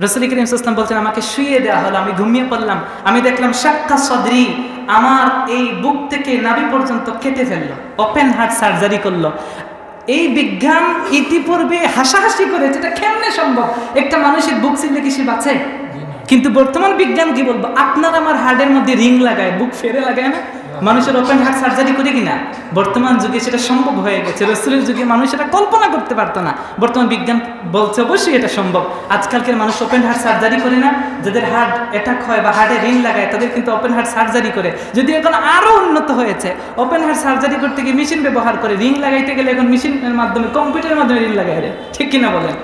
রাসূল করিম সাল্লাল্লাহু আলাইহি ওয়াসাল্লাম বলছেন, আমাকে শুইয়ে দেওয়া হলো, আমি ঘুমিয়ে পড়লাম, আমি দেখলাম শাক্কা সদরি, আমার এই বুক থেকে নাভি পর্যন্ত কেটে ফেললো, ওপেন হার্ট সার্জারি করলো। এই বিজ্ঞান ইতিপূর্বে হাসাহাসি করেছে, এটা কেমনে সম্ভব? একটা মানুষের বুক ছিঁড়লে কি সে বাঁচে? কিন্তু বর্তমান বিজ্ঞান কি বলবো, আপনার আমার হার্টের মধ্যে রিং লাগায়, বুক ফেরে লাগায় না, মানুষের ওপেন হার্ট সার্জারি করে কিনা? বর্তমান যুগে সেটা সম্ভব হয়ে গেছে। রাসূলের যুগে মানুষ এটা কল্পনা করতে পারতো না, বর্তমান বিজ্ঞান বলছে অবশ্যই এটা সম্ভব। আজকালকের মানুষ ওপেন হার্ট সার্জারি করে না, যাদের হার্ট অ্যাটাক হয় বা হার্টে রিং লাগায় তাদের কিন্তু ওপেন হার্ট সার্জারি করে। যদি এখন আরও উন্নত হয়েছে, ওপেন হার্ট সার্জারি করতে গিয়ে মেশিন ব্যবহার করে, রিং লাগাইতে গেলে এখন মেশিনের মাধ্যমে, কম্পিউটারের মাধ্যমে রিং লাগাই দেয়, ঠিক কিনা বলেন?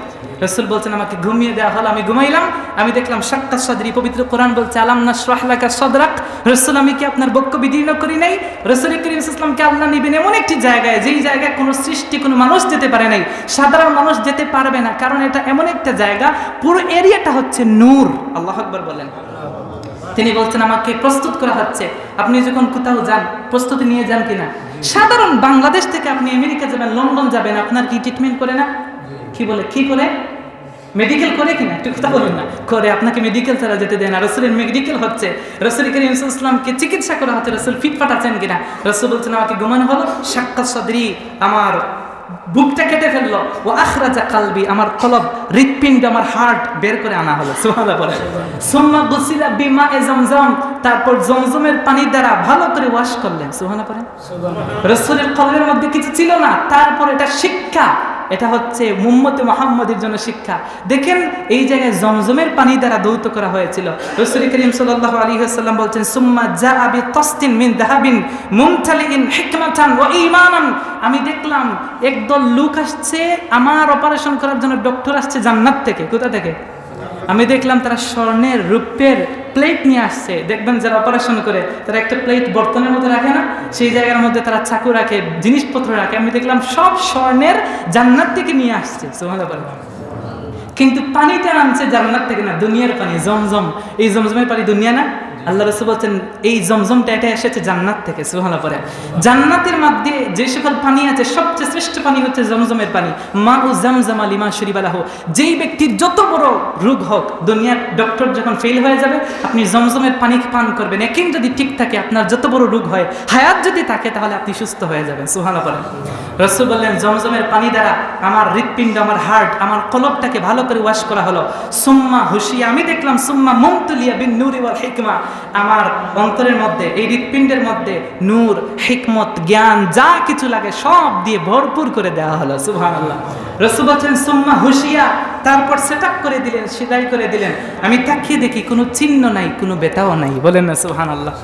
রাসূল বলছেন, আমাকে ঘুমিয়ে দেওয়া হলো, আমি ঘুমাইলাম, আমি দেখলাম শাক্কা সদরি। পবিত্র কোরআন বলছে, আলাম নাশরাহ লাকা সদরাক। রাসূল, আমি কি আপনার বক্ষ বিদীর্ণ করি নাই? রাসূল করিম সাল্লাল্লাহু আলাইহি ওয়াসাল্লামকে আল্লাহ নিবেন এমন একটি জায়গায়, যেই জায়গায় কোনো সৃষ্টি, কোনো মানুষ যেতে পারে নাই, সাধারণ মানুষ যেতে পারবে না, কারণ এটা এমন একটা জায়গা, পুরো এরিয়াটা হচ্ছে নূর। আল্লাহু আকবার বলেন। তিনি বলছেন, আমাকে প্রস্তুত করা হচ্ছে। আপনি যখন কোথাও যান, প্রস্তুতি নিয়ে যান কিনা? সাধারণ বাংলাদেশ থেকে আপনি আমেরিকা যাবেন, লন্ডন যাবেন, আপনার কি ট্রিটমেন্ট করে না? কি বলে, কি করে? মেডিকেল করে কিনা? একটু কথা বলেন না। করে, আপনাকে মেডিকেল ছাড়া যেতে দেয় না। রাসূলের মেডিকেল হচ্ছে, রাসূল করিম সাল্লাল্লাহু আলাইহি ওয়াসাল্লামকে চিকিৎসা করা হচ্ছে। রাসূল ফিটফাট আছেন কিনা? রাসূল বলছেন, আমাকে ঘুমানো হলো, শাক্কা সদরি, আমার বুকটা কেটে ফেললো, ও আখরাজা কালবি, আমার কলব, হৃৎপিণ্ড, আমার হার্ট বের করে আনা হলো। সুবহানাল্লাহ বলে। সুম্মা গুসিলা বিমায়ে জমজম, তারপর জমজমের পানি দ্বারা ভালো করে ওয়াশ করলেন। সুবহানাল্লাহ পড়েন। রাসূলের কলবের মধ্যে কিছু ছিল না, তারপর এটা শিক্ষা, এটা হচ্ছে উম্মতে মুহাম্মাদের জন্য শিক্ষা। দেখেন, এই জায়গায় জমজমের পানি দ্বারা দৌত করা হয়েছিল। রাসূল করিম সাল্লাল্লাহু আলাইহি ওয়াসাল্লাম বলছেন, সুম্মা জাআ বিতাসতিন মিন যাহাবিন মুমতালিইন হিকমাতান ওয়া ঈমানান। আমি দেখলাম একদল লোক আসছে, আমার অপারেশন করার জন্য ডক্টর আসছে জান্নাত থেকে। কোথা থেকে? আমি দেখলাম তারা স্বর্ণের, রূপের প্লেট নিয়ে আসছে। দেখবেন যারা অপারেশন করে, তারা একটা প্লেট বর্তনের মধ্যে রাখে না, সেই জায়গার মধ্যে তারা চাকু রাখে, জিনিসপত্র রাখে। আমি দেখলাম সব স্বর্ণের, জান্নাত থেকে নিয়ে আসছে। সুবহানাল্লাহ। কিন্তু পানিটা আনছে জান্নাত থেকে না, দুনিয়ার পানি, জমজম। এই জমজমের পানি দুনিয়া না। আল্লাহ রাসূল বলছেন, এই জমজমটা এটা এসেছে জান্নাত থেকে। সুবহানাল্লাহ পড়ে। জান্নাতের মধ্যে যে সকল পানি আছে, সবচেয়ে শ্রেষ্ঠ পানি হচ্ছে জমজমের পানি। মাউ জামজাম লিমা শুরিবা লাহু। যেই ব্যক্তির যত বড় রোগ হোক, দুনিয়ার ডক্টর যখন ফেল হয়ে যাবে, আপনি জমজমের পানি পান করবেন, একদিন যদি ঠিক থাকে, আপনার যত বড় রোগ হয়, হায়াত যদি থাকে, তাহলে আপনি সুস্থ হয়ে যাবেন। সুবহানাল্লাহ পড়ে। রাসূল বললেন, জমজমের পানি দ্বারা আমার হৃৎপিণ্ড, আমার হার্ট, আমার কলবটাকে ভালো করে ওয়াশ করা হলো। সুম্মা হুশিয়া, আমি দেখলাম সুম্মা মুমতুলিয়া বিন নূরি ওয়াল হিকমা, আমার অন্তরের মধ্যে, এই হৃৎপিণ্ডের মধ্যে নূর, হিকমত, জ্ঞান, যা কিছু লাগে সব দিয়ে ভরপুর করে দেওয়া হলো। সুবহানাল্লাহ। রাসূল বলেন, সুম্মা হুশিয়া, তারপর সেটআপ করে দিলেন, সেলাই করে দিলেন। আমি তাকিয়ে দেখি কোনো চিহ্ন নাই, কোনো ব্যথাও নাই। বলেন না সুবহানাল্লাহ।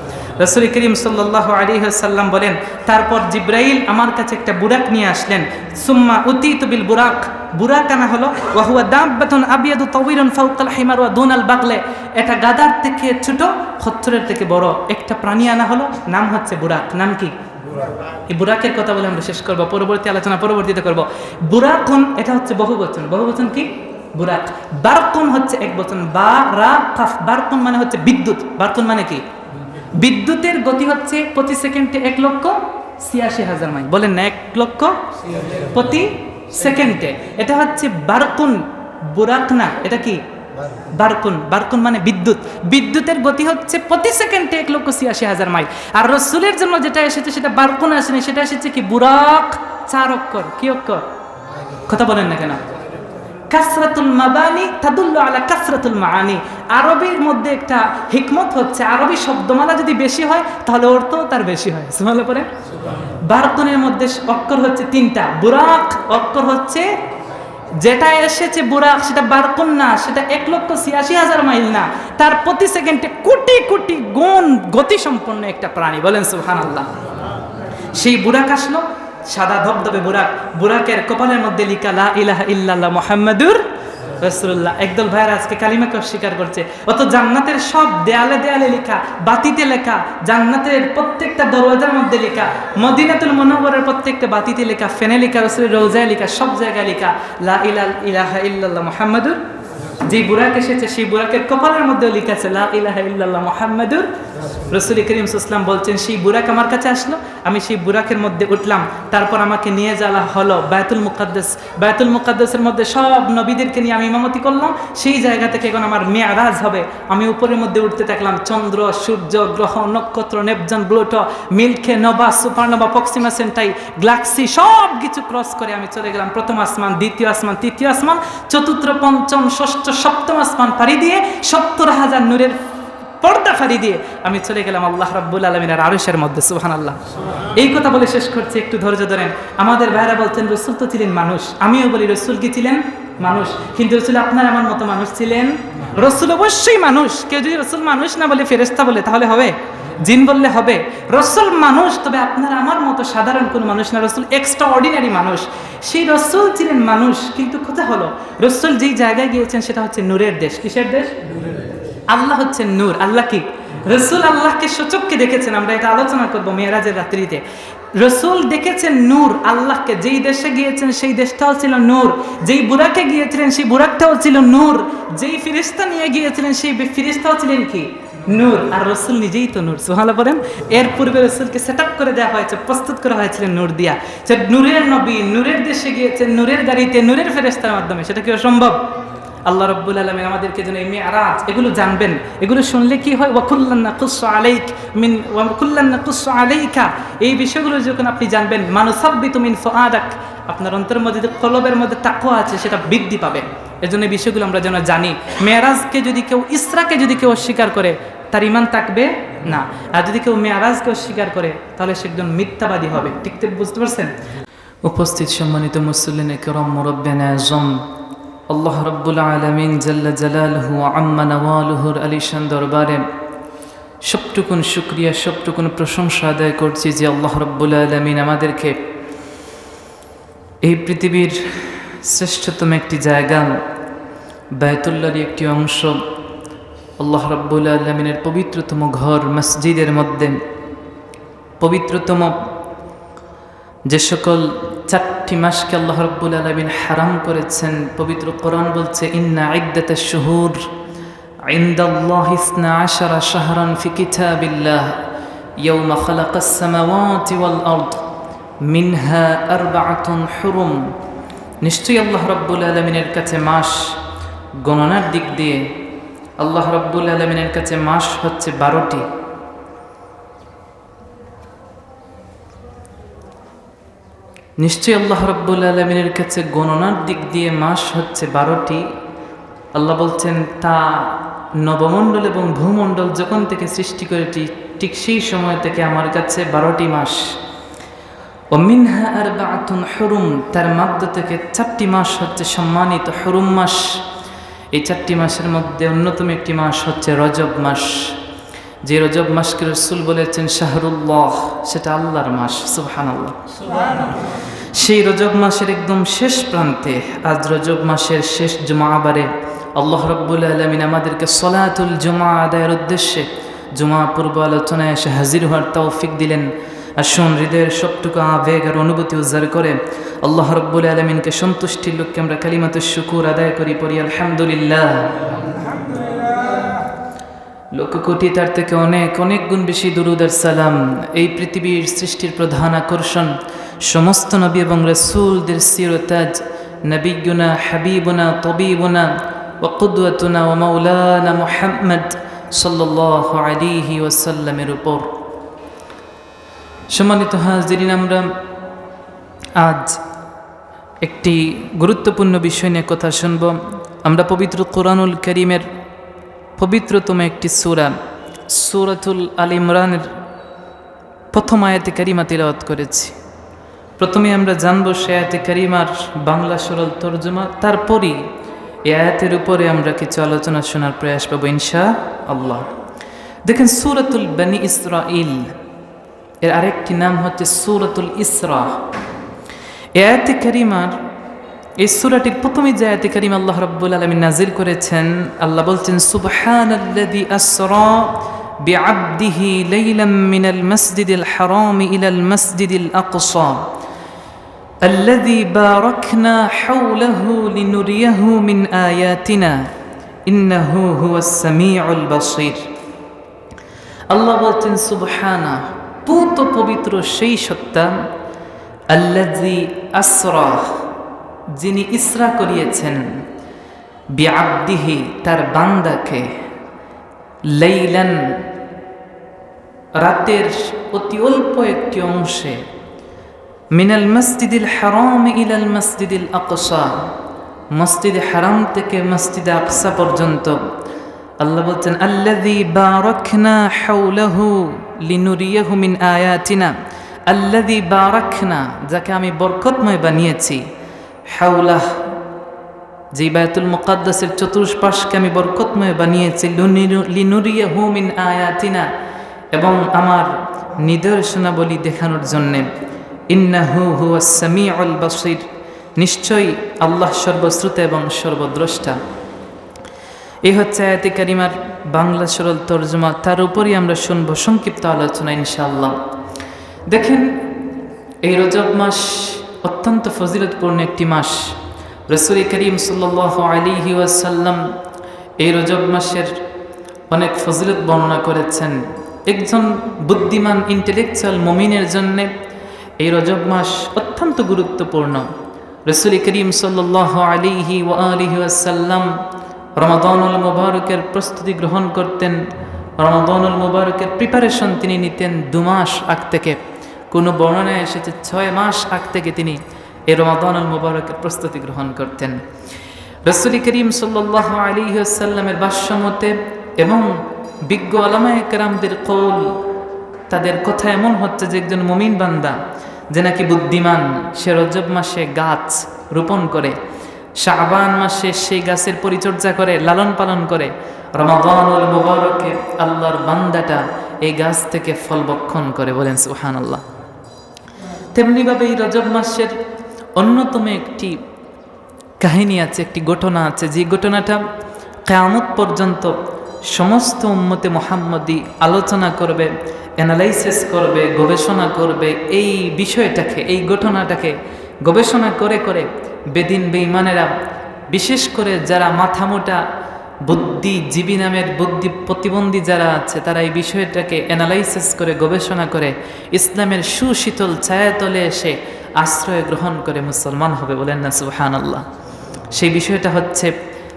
রাসূল করিম সাল্লাল্লাহু আলাইহি ওয়াসাল্লাম বলেন, তারপর জিবরাইল আমার কাছে একটা বুরাক নিয়ে আসলেন। সুম্মা উতিতু বিল বুরাক, বুরাক আনা হলো, ওয়া হুয়া দাব্বাতুন আবিয়াদু তাওয়িলুন ফাওকাল হিমার ওয়া দুনাল বাগলে। এটা গাধার থেকে ছোট, খচ্চরের থেকে বড় একটা প্রাণী আনা হলো, নাম হচ্ছে বুরাক। নাম কি? এই বুরাকের কথা বলে আমরা শেষ করব, পরবর্তী আলোচনা পরবর্তীতে করব। বুরাকুন, এটা হচ্ছে বহুবচন। বহুবচন কি? বুরাক। বারকুন হচ্ছে একবচন, বা রা কাফ। বারকুন মানে হচ্ছে বিদ্যুৎ। বারকুন মানে কি? বিদ্যুতের গতি হচ্ছে প্রতি সেকেন্ডে 1,86,000 মাইল। বলেন না, 1,00,000 প্রতি সেকেন্ডে। এটা হচ্ছে বারকুন, বুরাক না। এটা কি? বারকুন। বারকুন মানে বিদ্যুৎ। বিদ্যুতের গতি হচ্ছে প্রতি সেকেন্ডে 1,86,000 মাইল। আর রাসূলের জন্য যেটা এসেছে সেটা বারকুন আসেনি, সেটা এসেছে কি? বুরাক। 4 অক্ষর। কি অক্ষর? কথা বলেন না কেন? কাসরাতুল মাবানি তাদুল্লু আলা কাসরাতুল মাআনি। আরবির মধ্যে একটা হিকমত হচ্ছে, আরবি শব্দমালা যদি বেশি হয়, তাহলে অর্থও তার বেশি হয়। সুবহানাল্লাহ পড়ে। বারকুনের মধ্যে অক্ষর হচ্ছে 3টা। বুরাক অক্ষর হচ্ছে, যেটা এসেছে বুরাক, সেটা বারকুন না, সেটা 1,86,000 মাইল না, তার প্রতি সেকেন্ডে কোটি কোটি গুণ গতি সম্পন্ন একটা প্রাণী। বলেন সুবহানাল্লাহ। সেই বুরাক আসলো, সাদা ধবধবে বুরাক। বুরাকের কপালের মধ্যে লিখা লা ইলাহা ইল্লাল্লাহ মুহাম্মাদুর রাসূলুল্লাহ। একদল ভাইরা আজকে কালিমাকে অস্বীকার করছে, অত জান্নাতের সব দেয়ালে দেয়ালে লেখা, বাতিতে লেখা, জান্নাতের প্রত্যেকটা দরওয়াজার মধ্যে লেখা, মদিনাতুল মুনাওয়ারার প্রত্যেকটা বাতিতে লেখা, ফেনে লেখা, রাসূলের রওজায় লেখা, সব জায়গায় লেখা লা ইলাহা ইল্লাল্লাহ মুহাম্মাদুর। যে বুরাক এসেছে, সেই বুরাকের কপালের মধ্যে লেখা আছে লা ইলাহা ইল্লাল্লাহ মুহাম্মাদুর রাসূল করিম সাল্লাল্লাহু আলাইহি ওয়াসাল্লাম বলছেন সেই বুরাক আমার কাছে আসলো, আমি সেই বুরাকের মধ্যে উঠলাম, তারপর আমাকে নিয়ে যাওয়া হলো বায়তুল মুকাদ্দাস। বায়তুল মুকাদ্দাসের মধ্যে সব নবীদেরকে নিয়ে আমি ইমামতি করলাম। সেই জায়গা থেকে এখন আমার মেয়ারাজ হবে। আমি উপরের মধ্যে উঠতে থাকলাম, চন্দ্র, সূর্য, গ্রহ, নক্ষত্র, Neptune, Pluto, milky, nova, supernova, Proxima Centauri, galaxy সব কিছু ক্রস করে আমি চলে গেলাম প্রথম আসমান, দ্বিতীয় আসমান, তৃতীয় আসমান, চতুর্থ, পঞ্চম, ষষ্ঠ, সপ্তম আসমান পাড়ি দিয়ে 70,000 নূরের পর্দা ফাড়ি দিয়ে আমি চলে গেলাম আল্লাহ রাব্বুল আলামিনের আরশের মধ্যে। সুবহানাল্লাহ। এই কথা বলে শেষ করছি, একটু ধৈর্য ধরেন। আমাদের ভাইরা বলতেন রাসূল তো ছিলেন মানুষ, আমিও বলি রাসূল কি ছিলেন? মানুষ। কিন্তু রাসূল আপনার আমার মতো মানুষ ছিলেন? রাসূল অবশ্যই মানুষ। কেউ যদি রাসূল মানুষ না বলে ফেরেশতা বলে তাহলে হবে? জিন বললে হবে? রাসূল মানুষ, তবে আপনার আমার মতো সাধারণ কোনো মানুষ না। রাসূল এক্সট্রা অর্ডিনারি মানুষ। সেই রাসূল ছিলেন মানুষ, কিন্তু কথা হলো রাসূল যেই জায়গায় গিয়েছেন সেটা হচ্ছে নূরের দেশ। কিসের দেশ? আল্লাহ হচ্ছে নূর। আল্লাহ কি? রাসূল আল্লাহকে সচক্ষে দেখেছেন। আমরা এটা আলোচনা করব মেরাজের রাত্রিতে। রাসূল দেখেছেন নূর আল্লাহকে। যেই দেশে গিয়েছেন সেই দেশটাও ছিল নূর, যেই বুরাকে গিয়েছিলেন সেই বুরাকটাও ছিল নূর, যেই ফেরেশতা নিয়ে গিয়েছিলেন সেই ফেরেশতাও ছিলেন কি? নূর। আর রাসূল নিজেই তো নূর। সুবহানাল্লাহ বলেন। এর পূর্বে রাসূলকে সেটআপ করে দেওয়া হয়েছে, প্রস্তুত করা হয়েছিল নূর দিয়া। সে নূরের নবী, নূরের দেশে গিয়েছেন, নূরের গাড়িতে, নূরের ফেরেশতার মাধ্যমে। সেটা কি অসম্ভব? আল্লাহ রাব্বুল আলামিন আমাদেরকে যেন এই মিরাজ এগুলো জানবেন। এগুলো শুনলে কি হয়? ওয়া কুল্লান নাকুসু আলাইক মিন ওয়া কুল্লান নাকুসু আলাইকা, এই বিষয়গুলো যখন আপনি জানবেন, মানুসাব্বিতু মিন ফুআদাক, আপনার অন্তরের মধ্যে যে কলবের মধ্যে তাকওয়া আছে সেটা বৃদ্ধি পাবে। এজন্য এই বিষয়গুলো আমরা যেন জানি। মেরাজকে যদি কেউ, ইসরাকে যদি কেউ অস্বীকার করে তার ঈমান থাকবে না। আর যদি কেউ মেরাজকে অস্বীকার করে তাহলে সে একজন মিথ্যাবাদী হবে। ঠিক ঠিক বুঝতে পারছেন? উপস্থিত সম্মানিত মুসল্লিনে কিরাম, মুরাব্বিয়ানে আযম, আল্লাহ রাব্বুল আলামিন জাল্লা জালালুহু আম্মা নওয়ালুহুর আলিশান দরবারে সবটুকুন শুকরিয়া, সবটুকুন প্রশংসা আদায় করছি যে আল্লাহ রাব্বুল আলামিন আমাদেরকে এই পৃথিবীর শ্রেষ্ঠতম একটি জায়গা, বায়তুল্লাহর একটি অংশ, আল্লাহ রাব্বুল আলামিনের পবিত্রতম ঘর মসজিদের মধ্যে, পবিত্রতম যে সকল 4টি মাসকে আল্লাহ রাব্বুল আলামিন হারাম করেছেন। পবিত্র কোরআন বলছে, ইন্না ইদ্দাতাশ শুহুর ইনদাল্লাহি 12 শাহরান ফি কিতাবিল্লাহ ইয়াওমা খালাকাস সামাওয়াতি ওয়াল আরদ মিনহা আরবাআতুন হুরুম। নিশ্চয়ই আল্লাহ রাব্বুল আলামিনের কাছে মাস গণনার দিক দিয়ে আল্লাহ রাব্বুল আলামিনের কাছে মাস হচ্ছে 12টি। নিশ্চয়ই আল্লাহ রাব্বুল আলামিনের কাছে গণনার দিক দিয়ে মাস হচ্ছে 12টি। আল্লাহ বলছেন তা নবমণ্ডল এবং ভূমণ্ডল যখন থেকে সৃষ্টি করেছি ঠিক সেই সময় থেকে আমার কাছে 12টি মাস। ও মিনহা আরবাআতুন হুরুম, তার মধ্য থেকে 4টি মাস হচ্ছে সম্মানিত হুরুম মাস। এই 4টি মাসের মধ্যে অন্যতম একটি মাস হচ্ছে রজব মাস। যে রজব মাসকে রাসূল বলেছেন শাহরুল্লাহ, সেটা আল্লাহর মাস। সুবহানাল্লাহ। সেই রজব মাসের একদম শেষ প্রান্তে, আজ রজব মাসের শেষ জুমাবারে আল্লাহ রাব্বুল আলামিন আমাদেরকে সলাতুল জুমা আদায়ের উদ্দেশ্যে জুমা পূর্ব আলোচনায় এসে হাজির হওয়ার তৌফিক দিলেন। আসুন হৃদয়ের সবটুকু আবেগ আর অনুভূতি উজাড় করে আল্লাহ রাব্বুল আলামিনকে সন্তুষ্টির লক্ষ্যে আমরা কালিমাতুশ শুকুর আদায় করি, পড়ি আলহামদুলিল্লাহ। লক্ষ কোটি, তার থেকে অনেক অনেক গুণ বেশি দুরূদ আর সালাম এই পৃথিবীর সৃষ্টির প্রধান আকর্ষণ, সমস্ত নবী এবং রাসূলদের সিরতাজ, নবিয়ুনা হাবিবুনা তবিবুনা ওয়া কুদওয়াতুনা ওয়া মাওলানা মুহাম্মদ সাল্লাল্লাহু আলাইহি ওয়াসাল্লামের উপর। সম্মানিত হাজিরিন, আমরা আজ একটি গুরুত্বপূর্ণ বিষয় নিয়ে কথা শুনব। আমরা পবিত্র কোরআনুল কারীমের পবিত্রতম একটি সূরা, সূরাতুল আল ইমরানের প্রথম আয়াতে কারিমা তিলাওয়াত করেছি। প্রথমে আমরা জানব সে আয়াতে কারিমার বাংলা সরল তরজমা, তারপরই এই আয়াতের উপরে আমরা কিছু আলোচনা শোনার প্রয়াস পাবো ইনশাআল্লাহ। দেখেন, সূরাতুল বনি ইসরাঈল এর আরেকটি নাম হচ্ছে সূরাতুল ইসরা। এই আয়াতে কারিমার, এই সূরাটির প্রথমে যে আয়াতে কারিমা আল্লাহ রাব্বুল আলামিন নাজিল করেছেন, আল্লাহ বলছেন সুবহানাল্লাযী আসরা বিআবদিহি লাইলাম মিনাল মাসজিদিল হারাম ইলাল মাসজিদিল আকসা আল্লাযী বারাকনা হাওলাহু লিনুরিয়াহু মিন আয়াতিনা ইন্নাহু হুয়াস সামিউল বাসীর। আল্লাহ বলছেন সুবহানা, পুত পবিত্র সেই সত্তা, আল্লাযী আসরা, যিনি ইসরা করিয়েছেন, বিআবদিহি, তার বান্দাকে, লাইলান, রাতের অতি অল্প একটি অংশে, মিনাল মসজিদিল হারাম ইলাল মসজিদিল আকসা, মসজিদে হারাম থেকে মসজিদে আকসা পর্যন্ত। আল্লাহ বলছেন আল্লাযী বারাকনা হাওলাহু লিনুরিয়াহু মিন আয়াতিনা, আল্লাযী বারাকনা, যাকে আমি বরকতময় বানিয়েছি, হাওলাহ, যে বায়তুল মুকাদ্দাসের চতুষ্পাশকে আমি বরকতময় বানিয়েছি, লিনুরিয়াহু মিন আয়াতিনা, এবং আমার নিদর্শনাবলী দেখানোর জন্যে। ইন্নাহু হুয়াস সামিউল বাসীর, নিশ্চয়ই আল্লাহ সর্বশ্রোতা এবং সর্বদ্রষ্টা। এই হচ্ছে আয়াতে কারিমার বাংলা সরল তর্জমা। তার উপরই আমরা শুনবো সংক্ষিপ্ত আলোচনা ইনশাআল্লাহ। দেখেন, এই রজব মাস অত্যন্ত ফজিলতপূর্ণ একটি মাস। রাসূল করিম সাল্লাল্লাহু আলাইহি ওয়াসাল্লাম এই রজব মাসের অনেক ফজিলত বর্ণনা করেছেন। একজন বুদ্ধিমান ইন্টেলেকচুয়াল মুমিনের জন্যে এই রজব মাস অত্যন্ত গুরুত্বপূর্ণ। রাসূল করিম সাল্লাল্লাহু আলাইহি ওয়াসাল্লাম রমাদানুল মুবারকের প্রস্তুতি গ্রহণ করতেন। রমাদানুল মুবারকের প্রিপারেশন তিনি নিতেন 2 মাস আগ থেকে। কোনো বর্ণনায় এসেছে 6 মাস আগ থেকে তিনি এই রমাদানুল মুবারকের প্রস্তুতি গ্রহণ করতেন। রাসূল করিম সাল্লাল্লাহু আলাইহি ওয়াসাল্লামের ভাষ্যমতে এবং বিজ্ঞ উলামায়ে কেরামদের কওল, তাদের কথা এমন হচ্ছে যে একজন মুমিন বান্দা যে নাকি বুদ্ধিমান, সে রজব মাসে গাছ রোপণ করে, শাবান মাসে সেই গাছের পরিচর্যা করে, লালন পালন করে, রমাদানুল মুবারকে আল্লাহর বান্দাটা এই গাছ থেকে ফল ভক্ষণ করে। বলেন সুবহানাল্লাহ। তেমনিভাবে এই রজব মাসের অন্যতম একটি কাহিনী আছে, একটি ঘটনা আছে, যে ঘটনাটা কিয়ামত পর্যন্ত সমস্ত উম্মতে মুহাম্মদী আলোচনা করবে, অ্যানালাইসিস করবে, গবেষণা করবে। এই বিষয়টাকে, এই ঘটনাটাকে গবেষণা করে করে বেদিন বেঈমানেরা, বিশেষ করে যারা মাথামোটা বুদ্ধিজীবী নামের বুদ্ধি প্রতিবন্ধী যারা আছে, তারা এই বিষয়টাকে অ্যানালাইসিস করে, গবেষণা করে ইসলামের সুশীতল ছায়াতলে এসে আশ্রয় গ্রহণ করে মুসলমান হবে। বলেন না সুবহানাল্লাহ। সেই বিষয়টা হচ্ছে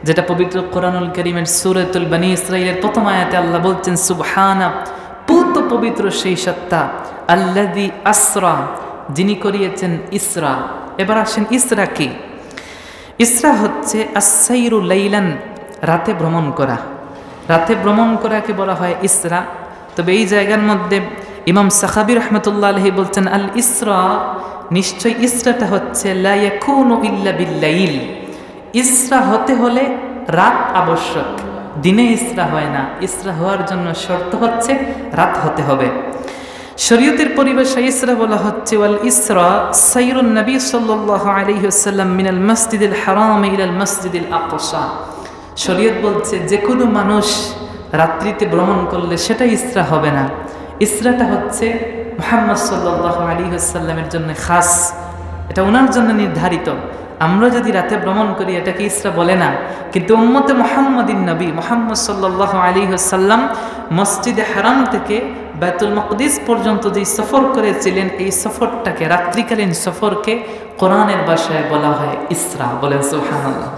যেটা পবিত্র কোরআনুল কারীমের সূরাতুল বনী ইসরাঈলের প্রথম আয়াতে আল্লাহ বলছেন সুবহানা, পুত পবিত্র সেই সত্তা, আল্লাযী আসরা, যিনি করিয়েছেন ইসরা। এবার আসেন, ইসরা কি? ইসরা হচ্ছে আস-সাইরু লাইলান, রাতে ভ্রমণ করা। রাতে ভ্রমণ করাকে বলা হয় ইসরা। তবে এই জায়গার মধ্যে ইমাম সাখাবী রাহমাতুল্লাহ আলাইহি বলছেন আল ইসরা, নিশ্চয় ইসরাটা হচ্ছে লা ইয়াকুনু ইল্লা বিল্লাইল। ইসরা হতে হলে রাত আবশ্যক, দিনে ইসরা হয় না। ইসরা হওয়ার জন্য শর্ত হচ্ছে রাত হতে হবে। শরীয়তের পরিভাষায় ইসরা বলা হচ্ছে ওয়াল ইসরা সাইরুন নবী সাল্লাল্লাহু আলাইহি ওয়াসাল্লাম মিনাল মসজিদিল হারাম ইলাল মসজিদিল আকসা। শরীয়ত বলছে যে কোনো মানুষ রাত্রিতে ভ্রমণ করলে সেটা ইসরা হবে না। ইসরাটা হচ্ছে মুহাম্মদ সাল্লাল্লাহু আলাইহি ওয়াসাল্লামের জন্য খাস, এটা ওনার জন্য নির্ধারিত। আমরা যদি রাতে ভ্রমণ করি এটাকে ইসরা বলে না। কিন্তু উম্মতে মুহাম্মাদিন নবী মুহাম্মদ সাল্লাল্লাহু আলাইহি ওয়াসাল্লাম মসজিদে হারাম থেকে বাইতুল মাকদিস পর্যন্ত যে সফর করেছিলেন, এই সফরটাকে, রাত্রিকালীন সফরকে কোরআনের ভাষায় বলা হয় ইসরা। বলেন সুবহানাল্লাহ।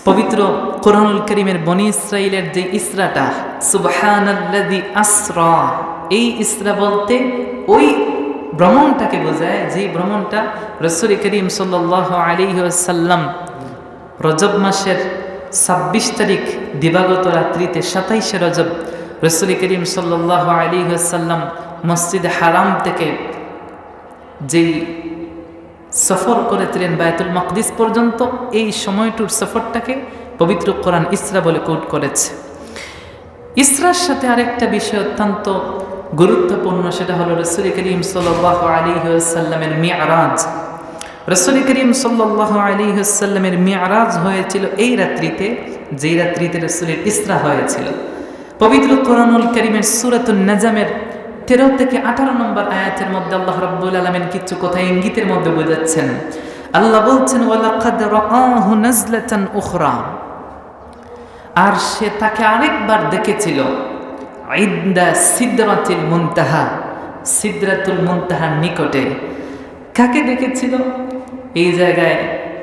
পবিত্র কোরআনুল কারীমের বনী ইসরাঈলের যে ইসরাটা, সুবহানাল্লাযী আসরা, এই ইসরা বলতে ওই ভ্রমণটাকে বোঝায়, যে ভ্রমণটা রাসূল করিম সাল্লাল্লাহু আলাইহি ওয়াসাল্লাম রজব মাসের 26 তারিখ দিবাগত রাত্রিতে 27শে রজব রাসূল করিম সাল্লাল্লাহু আলাইহি ওয়াসাল্লাম মসজিদে হারাম থেকে যেই সফর করেছিলেন বায়তুল মাকদিস পর্যন্ত, এই সময়টুর সফরটাকে পবিত্র কোরআন ইসরা বলে কোট করেছে। ইসরার সাথে আরেকটা বিষয় অত্যন্ত গুরুত্বপূর্ণ, সেটা হলো রাসূল করিম সাল্লাল্লাহু আলাইহি ওয়াসাল্লামের মি'রাজ। রাসূল করিম সাল্লাল্লাহু আলাইহি ওয়াসাল্লামের মি'রাজ হয়েছিল এই রাত্রিতে, যেই রাত্রিতে রাসূলের ইসরা হয়েছিল। পবিত্র কোরআনুল কারীমের সূরাতুন নাজমের 13 থেকে 18 নম্বর আয়াতের মধ্যে আল্লাহ রাব্বুল আলামিন কিছু কথা ইঙ্গিতের মধ্যে বোঝাচ্ছেন। আল্লাহ বলছেন ওয়ালাকাদ রাআহু নাজলাতান উখরা, আর সে তাকে আরেকবার দেখেছিল ইনদা সিদরাতুল মুনতাহা, সিদরাতুল মুনতাহার নিকটে। কাকে দেখেছিল এই জায়গায়?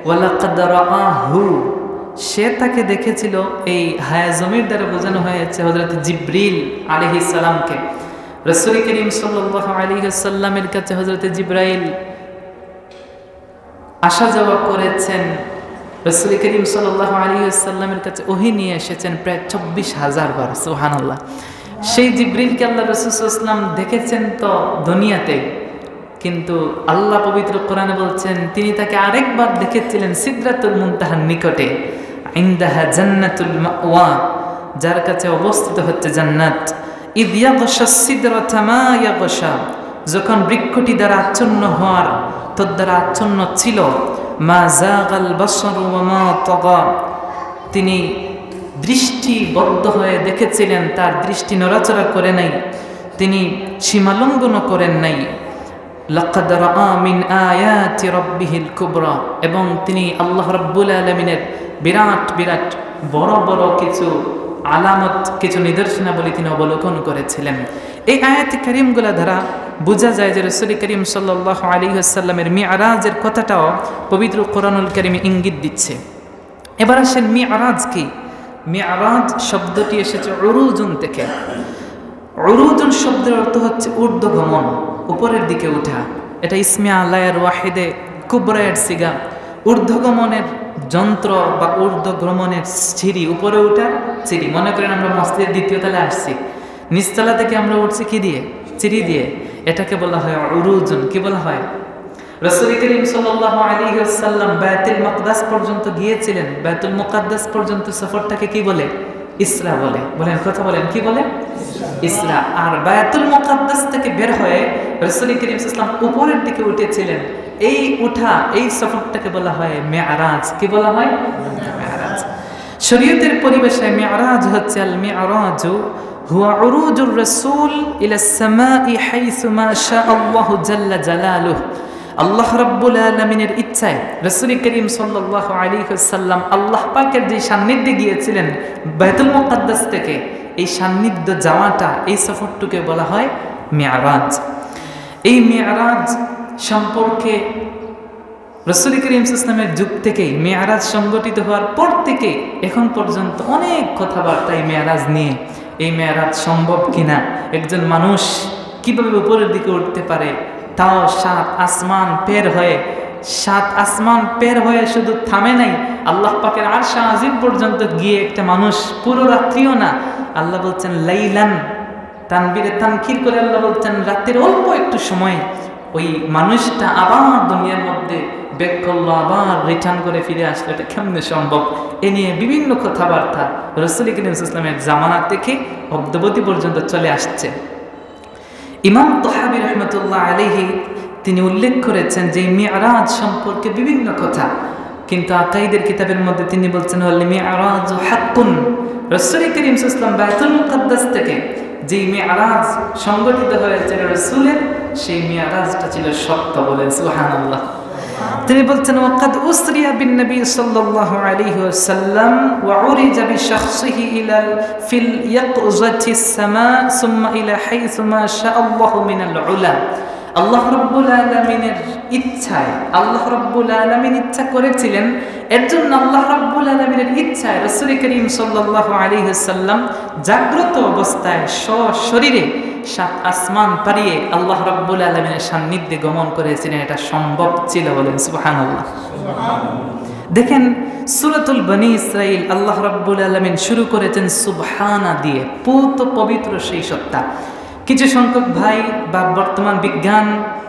ওয়ালাকাদ রাআহু, সে তাকে দেখেছিল। এই হায়া জমির দ্বারা বোঝানো হয়েছে হযরত জিবরিল আলাইহিস সালামকে। রাসূল করিম সাল্লাল্লাহু আলাইহি ওয়াসাল্লামের কাছে হযরত জিবরাইল আসা যাওয়া করেছেন। রাসূল করিম সাল্লাল্লাহু আলাইহি ওয়াসাল্লামের কাছে ওহী নিয়ে এসেছেন প্রায় ২৪,০০০ বার। সুবহানাল্লাহ। সেই জিবরিলকে আল্লাহ রাসূল সাল্লাল্লাহু আলাইহি ওয়াসাল্লাম দেখেছেন তো দুনিয়াতে, কিন্তু আল্লাহ পবিত্র কোরআনে বলছেন তিনি তাকে আরেকবার দেখেছিলেন সিদরাতুল মুনতাহার নিকটে। ইনদাহা জান্নাতুল মাওয়া, যার কাছে অবস্থিত হচ্ছে জান্নাত। ইয ইয়াগশা সিদরাতা মা ইয়াগশা, যখন বৃক্ষটি দ্বারা আচ্ছন্ন হওয়ার তোর দ্বারা আচ্ছন্ন ছিল। মা যাগাল বাসরু ওয়া মা তাগা, তিনি দৃষ্টিবদ্ধ হয়ে দেখেছিলেন, তার দৃষ্টি নড়াচড়া করে নাই, তিনি সীমালঙ্ঘন করেন নাই। লাকাদ রাআ মিন আয়াতি রাব্বিহিল কুবরা, এবং তিনি আল্লাহ রাব্বুল আলামিনের বিরাট বিরাট বড় বড় কিছু আলামত, কিছু নিদর্শনাবলী তিনি অবলোকন করেছিলেন। এই আয়াতে কারিমগুলা দ্বারা বোঝা যায় যে রাসূল করিম সাল্লাল্লাহু আলাইহি ওয়াসাল্লামের মিআরাজের কথাটাও পবিত্র কোরআনুল কারীমে ইঙ্গিত দিচ্ছে। এবার আসেন মিআরাজ কি? মিআরাজ শব্দটি এসেছে উরুজুন থেকে। উরুজুন শব্দের অর্থ হচ্ছে ঊর্ধ্বগমন, উপরের দিকে ওঠা। এটা ইসমে আলায়ের ওয়াহিদে কুবরায়ের সিগা। ঊর্ধ্বগমনের যন্ত্র বা ঊর্ধ্বগমনের সিঁড়ি, উপরে ওঠার সিঁড়ি। মনে করেন আমরা মসজিদের দ্বিতীয় তলায় আসছি, নিচতলা থেকে আমরা উঠছি কি দিয়ে? সিঁড়ি দিয়ে। এটাকে বলা হয় উরুজুন। কি বলা হয়? রাসূল করিম সাল্লাল্লাহু আলাইহি ওয়াসাল্লাম বাইতুল মাকদাস পর্যন্ত গিয়েছিলেন। বাইতুল মুকাদ্দাস পর্যন্ত সফরটাকে কি বলে? ইসরা বলে। বলেন, কথা বলেন, কি বলে? ইসরা। আর বায়তুল মুকাদ্দাস থেকে বের হয়ে রাসূল করিম সাল্লাল্লাহু আলাইহি ওয়াসাল্লাম উপরের দিকে উঠেছিলেন। এই উঠা, এই সফরটাকে বলা হয় মিআরাজ। কি বলা হয়? মিআরাজ। শরীয়তের পরিভাষায় মিআরাজ হচ্ছে আল মিআরাজু হুয়া উরুজুর রাসূল ইলা সামাই হাইসু মা শা আল্লাহু জাল্লা জালালুহু। আল্লাহ রাব্বুল আলামিনের ইচ্ছায় রাসূল করিম সাল্লাল্লাহু আলাইহি ওয়াসাল্লাম আল্লাহ পাকের যে সান্নিধ্যে গিয়েছিলেন বাইতুল মুকাদ্দাস থেকে, এই সান্নিধ্য যাওয়াটা, এই সফরটুকে বলা হয় মিআরাজ। এই মিআরাজ সম্পর্কে রাসূল করিম সাল্লাল্লাহু আলাইহি ওয়াসাল্লামের যুগ থেকেই, মিআরাজ সংগঠিত হওয়ার পর থেকে এখন পর্যন্ত অনেক কথাবার্তা এই মিআরাজ নিয়ে। এই মিআরাজ সম্ভব কিনা, একজন মানুষ কিভাবে উপরের দিকে উঠতে পারে, তাও 7 আসমান পের হয়ে। 7 আসমান পের হয়ে শুধু থামে নাই, আল্লাহ পাকের আরশ আজিম পর্যন্ত গিয়ে একটা মানুষ পুরো রাত্রিও না। আল্লাহ বলছেন লাইলান, তানবীরে তানকির করে আল্লাহ বলছেন রাতের অল্প একটু সময় ওই মানুষটা আবার দুনিয়ার মধ্যে ব্যাক করলো, আবার রিটার্ন করে ফিরে আসলো। এটা কেমনে সম্ভব? এ নিয়ে বিভিন্ন কথাবার্তা রাসূল করিম সাল্লাল্লাহু আলাইহি ওয়াসাল্লামের জামানা থেকে অদ্যাবধি পর্যন্ত চলে আসছে। ইমাম তাহাবী রাহমাতুল্লাহ আলাইহি তিনি উল্লেখ করেছেন যে মিআরাজ সম্পর্কে বিভিন্ন কথা, কিন্তু আকাইদের কিতাবের মধ্যে তিনি বলছেন ওয়াল মিআরাজু হাক্কুন। রাসূল করিম সাল্লাল্লাহু আলাইহি ওয়াসাল্লাম বাইতুল মুকাদ্দাস থেকে যে মিআরাজ সংগঠিত হয়েছে রাসূলের, সেই মিআরাজটা ছিল সত্য। বলেন সুবহানাল্লাহ। তিনি বলছেন ওয়াকাদ উসরিয়া বিন নবী সাল্লাল্লাহু আলাইহি ওয়াসাল্লাম ওয়া উরিজা বিশখসিহি ইলা ফিল ইয়াকযাতিস সামা সুম্মা ইলা হাইসু মা শা আল্লাহু মিনাল উলা। আল্লাহ রাব্বুল আলামিনের ইচ্ছায়, আল্লাহ রাব্বুল আলামিন ইচ্ছা করেছিলেন, এর জন্য আল্লাহ রাব্বুল আলামিনের ইচ্ছায় রাসূল করিম সাল্লাল্লাহু আলাইহি ওয়াসাল্লাম জাগ্রত অবস্থায় সশরীরে 7 আসমান পারিয়ে আল্লাহ রাব্বুল আলামিনের সান্নিধ্যে গমন করেছিলেন। এটা সম্ভব ছিল। বলেন সুবহানাল্লাহ। দেখেন সূরাতুল বনী ইসরাঈল আল্লাহ রাব্বুল আলামিন শুরু করেছেন সুবহানা দিয়ে, পূত পবিত্র সেই সত্তা। কিছু সংখ্যক ভাই বা বর্তমান বিজ্ঞান,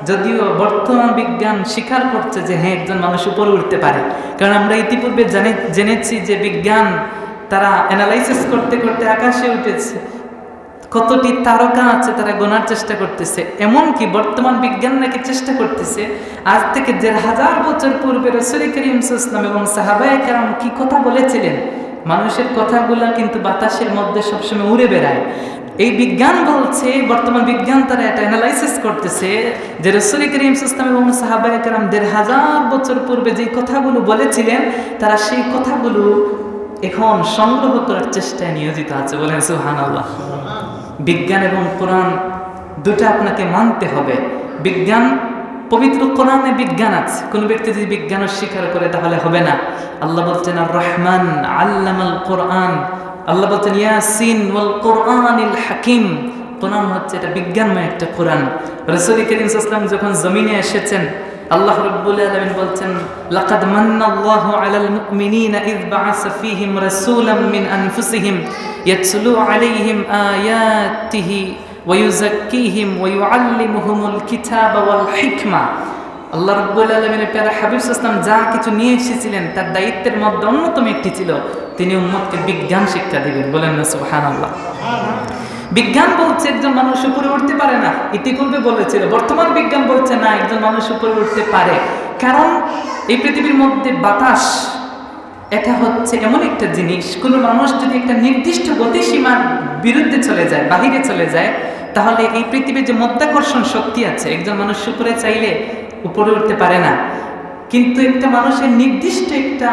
যদিও বর্তমান বিজ্ঞান স্বীকার করছে যে হ্যাঁ একজন মানুষ উপরে উঠতে পারে, কারণ আমরা ইতিপূর্বে জেনেছি যে বিজ্ঞান তারা অ্যানালাইসিস করতে করতে আকাশে উঠেছে, কতটি তারকা আছে তারা গোনার চেষ্টা করতেছে। এমনকি বর্তমান বিজ্ঞান নাকি চেষ্টা করতেছে আজ থেকে 1000 বছর পূর্বে রাসূল করিম সাল্লাল্লাহু আলাইহি ওয়াসাল্লাম এবং সাহাবায়ে কেরাম কি কথা বলেছিলেন, মানুষের কথাগুলা কিন্তু বাতাসের মধ্যে সবসময় উড়ে বেড়ায়। এই বিজ্ঞান বলছে, বর্তমান বিজ্ঞান তারা এটা অ্যানালাইসিস করতেছে যে রাসূল করিম সাল্লাল্লাহু আলাইহি ওয়াসাল্লাম এবং সাহাবায়ে কেরাম 1000 বছর পূর্বে যে কথাগুলো বলেছিলেন, তারা সেই কথাগুলো এখন সংগ্রহ করার চেষ্টায় নিয়োজিত আছে। বলেন সুবহানাল্লাহ। বিজ্ঞান এবং কোরআন দুটো আপনাকে মানতে হবে। বিজ্ঞান, পবিত্র কোরআনে বিজ্ঞান আছে, কোন ব্যক্তি যদি বিজ্ঞান স্বীকার করে তাহলে হবে না। আল্লাহ বলছেন আর রহমান আল্লামাল কোরআন, আল্লাহ বলছেন ইয়াসিন ওয়াল কোরআনিল হাকিম। কোরআন হচ্ছে এটা বিজ্ঞানময় একটা কোরআন। রাসূল করিম সাল্লাল্লাহু আলাইহি ওয়াসাল্লাম যখন জমিনে এসেছেন, আল্লাহ রাব্বুল আলামিন বলছেন লাকাদ মান্নাল্লাহু আলাল মুমিনিনা ইয বাআসা ফীহিম রাসূলাম মিন আনফুসিহিম ইয়াতলু আলাইহিম আয়াতিহি ওয়া ইউযাক্কিহিম ওয়া ইউআল্লিমুহুমুল কিতাবা ওয়াল হিকমা। আল্লাহ রাব্বুল আলামিনের প্যারা হাবিব সাল্লাল্লাহু আলাইহি ওয়াসাল্লাম যা কিছু নিয়ে এসেছিলেন তার দায়িত্বের মধ্যে অন্যতম একটি ছিল তিনি উম্মতকে বিজ্ঞান শিক্ষা দিবেন। বলেন না সুবহানাল্লাহ। বিজ্ঞান বলছে একজন মানুষ উপরে উঠতে পারে না, ইতিপূর্বে বলেছিল। বর্তমান বিজ্ঞান বলছে না, একজন মানুষ উপরে উঠতে পারে। কারণ এই পৃথিবীর মধ্যে বাতাস এটা হচ্ছে এমন একটা জিনিস, কোনো মানুষ যদি একটা নির্দিষ্ট গতিসীমার বিরুদ্ধে চলে যায়, বাহিরে চলে যায়, তাহলে এই পৃথিবীর যে মধ্যাকর্ষণ শক্তি আছে, একজন মানুষ উপরে চাইলে উপরে উঠতে পারে না। কিন্তু একটা মানুষের নির্দিষ্ট একটা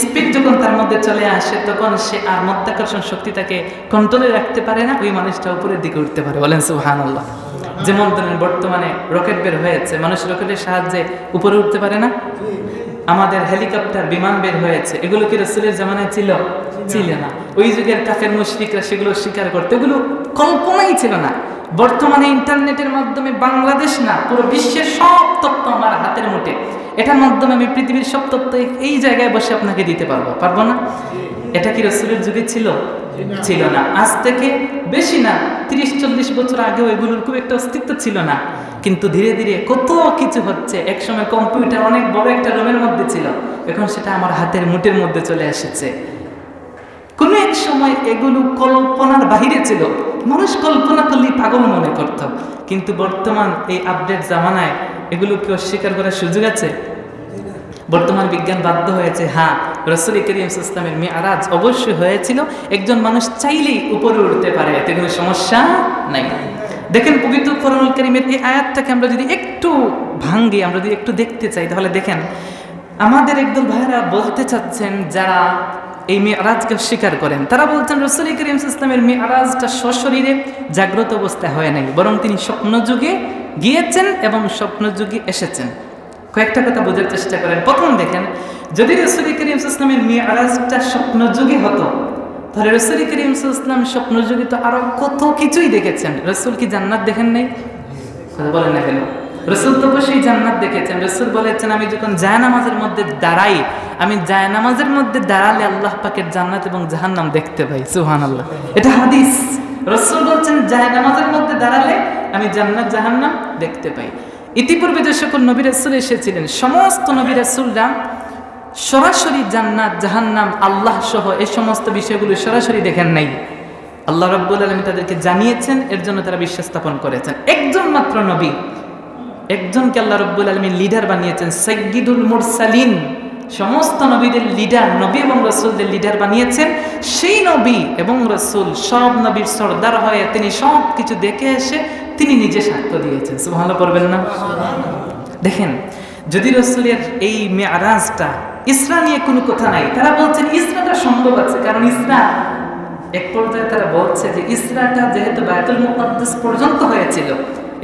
স্পিড যখন তার মধ্যে চলে আসে, তখন সে আর মধ্যাকর্ষণ শক্তি তাকে কন্ট্রোলে রাখতে পারে না, ওই মানুষটা উপরের দিকে উঠতে পারে। বলেন সুবহানাল্লাহ। যেমন ধরেন বর্তমানে রকেট বের হয়েছে, মানুষ রকেটের সাহায্যে উপরে উঠতে পারে না। আমাদের হেলিকপ্টার, বিমান বের হয়েছে, এগুলো কি রাসূলের জামানায় ছিল? ছিল না। ওই যুগের কাফের মুশরিকরা সেগুলো স্বীকার করতে, এগুলো কল্পনাই ছিল না। বর্তমানে ইন্টারনেটের মাধ্যমে বাংলাদেশ না, পুরো বিশ্বের সব তথ্য আমার হাতের মুঠে। এটার মাধ্যমে আমি পৃথিবীর সব তথ্য এই জায়গায় বসে আপনাকে দিতে পারবো, পারবো না? এটা কি রাসূলের যুগে ছিল? ছিল না। আজ থেকে বেশি না 30-40 বছর আগেও এগুলোর খুব একটা অস্তিত্ব ছিল না। কিন্তু ধীরে ধীরে কত কিছু হচ্ছে। একসময় কম্পিউটার অনেক বড় একটা রুমের মধ্যে ছিল, এখন সেটা আমার হাতের মুঠের মধ্যে চলে এসেছে। কোনো এক সময় এগুলো কল্পনার বাহিরে ছিল, মানুষ কল্পনা করলেই পাগল মনে করত। কিন্তু বর্তমান এই আপডেট জামানায় এগুলো কি অস্বীকার করার সুযোগ আছে? বর্তমান বিজ্ঞান বাধ্য হয়েছে, হ্যাঁ রাসূল করিম সাল্লাল্লাহু আলাইহি ওয়াসাল্লামের মিরাজ অবশ্যই হয়েছিল, একজন মানুষ চাইলেই উপরে উঠতে পারে, এতে কোনো সমস্যা নাই। দেখেন পবিত্র কোরআনুল কারীমের এই আয়াতটাকে আমরা যদি একটু ভাঙি, আমরা যদি একটু দেখতে চাই, তাহলে দেখেন আমাদের একদল ভাইরা বলতে চাচ্ছেন, যারা এই মিরাজকে স্বীকার করেন, তারা বলছেন রাসূল করিম সাল্লাল্লাহু আলাইহি ওয়াসাল্লামের মিরাজটা সশরীরে জাগ্রত অবস্থায় হয় নাই, বরং তিনি স্বপ্নযুগে গিয়েছেন এবং স্বপ্নযুগে এসেছেন। কয়েকটা কথা বোঝার চেষ্টা করেন। প্রথম দেখেন, যদি রাসূল করিম সাল্লাল্লাহু আলাইহি ওয়াসাল্লামের মিরাজটা স্বপ্নযুগে হতো, তাহলে রাসূল করিম সাল্লাল্লাহু আলাইহি ওয়াসাল্লাম স্বপ্নযুগে তো আরো কত কিছুই দেখেছেন। রাসূল কি জান্নাত দেখেন নাই? কথা বলেন না কেন? রাসূল তো অবশ্যই জান্নাত দেখেছেন। রাসূল বলেছেন আমি যখন জায়নামাজের মধ্যে দাঁড়াই, আমি জায়নামাজের মধ্যে দাঁড়ালে আল্লাহ পাকের জান্নাত এবং জাহান্নাম দেখতে পাই। সুবহানাল্লাহ, এটা হাদিস। রাসূল বলছেন জায়নামাজের মধ্যে দাঁড়ালে আমি জান্নাত জাহান্নাম দেখতে পাই। ইতিপূর্বে যে সকল নবী রাসূল এসেছিলেন, সমস্ত নবী রাসূলরা সরাসরি জান্নাত জাহান্নাম আল্লাহ সহ এই সমস্ত বিষয়গুলো সরাসরি দেখেন নাই। আল্লাহ রাব্বুল আলামিন তাদেরকে জানিয়েছেন, এর জন্য তারা বিশ্বাস স্থাপন করেছেন। একজন মাত্র নবী, একজনকে আল্লাহ রাব্বুল আলামিন লিডার বানিয়েছেন, সাইয়্যিদুল মুরসালিন, সমস্ত নবীদের লিডার, নবী এবং রাসূলদের লিডার বানিয়েছেন। সেই নবী এবং রাসূল সব নবীর সর্দার হয়ে তিনি সব কিছু দেখে এসে তিনি নিজে সাক্ষ্য দিয়েছেন। সুবহানাল্লাহ পড়বেন না? দেখেন, যদি রাসূলের এই মিরাজটা, ইসরা নিয়ে কোনো কথা নাই, তারা বলছেন ইসরাটা সম্ভব আছে, কারণ ইসরা এক পর্যায়ে তারা বলছে যে ইসরাটা যেহেতু বায়তুল মুকাদ্দাস পর্যন্ত হয়েছিল,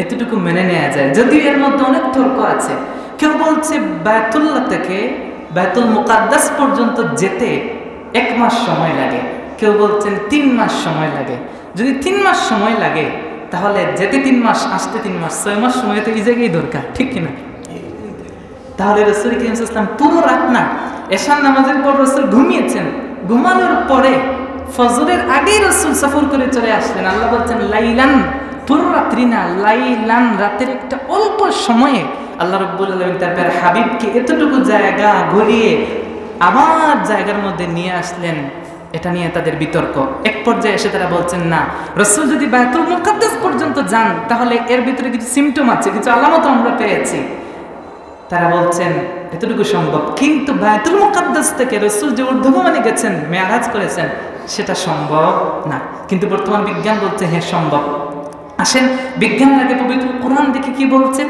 এতটুকু মেনে নেওয়া যায়। যদিও এর মধ্যে অনেক তর্ক আছে। কেউ বলছে বায়তুল্লাহ থেকে বায়তুল মুকাদ্দাস পর্যন্ত যেতে 1 মাস সময় লাগে, কেউ বলছেন 3 মাস সময় লাগে। যদি 3 মাস সময় লাগে, তাহলে যেতে 3 মাস, আসতে 3 মাস, 6 মাস সময় তো এই জায়গায় দরকার, ঠিক কিনা? তাহলে রাসূল করিম সাল্লাল্লাহু আলাইহি ওয়াসাল্লাম পুরো রাত না, এশার নামাজের পর রাসূল ঘুমিয়েছেন, ঘুমানোর পরে ফজরের আগেই রাসূল সফর করে চলে আসলেন। আল্লাহ বলছেন লাইলান, পুরো রাত্রি না, লাইলান, রাতের একটা অল্প সময়ে আল্লাহ রাব্বুল আলামিন তার হাবিবকে এতটুকু জায়গা ঘুরিয়ে আবার জায়গার মধ্যে নিয়ে আসলেন। এটা নিয়ে তাদের বিতর্ক। এক পর্যায়ে এসে তারা বলছেন না, রাসূল যদি বায়তুল মুকাদ্দাস পর্যন্ত যান, তাহলে এর ভিতরে কিছু সিম্পটম আছে, কিছু আলামত আমরা পেয়েছি। তারা বলছেন এতটুকু সম্ভব, কিন্তু বায়তুল মুকাদ্দাস থেকে রাসূল যে ঊর্ধ্বগমনে গেছেন, মেরাজ করেছেন, সেটা সম্ভব না। কিন্তু বর্তমান বিজ্ঞান বলছে হ্যাঁ সম্ভব। আসেন বিজ্ঞানের আগে পবিত্র কোরআন দেখে কি বলছে।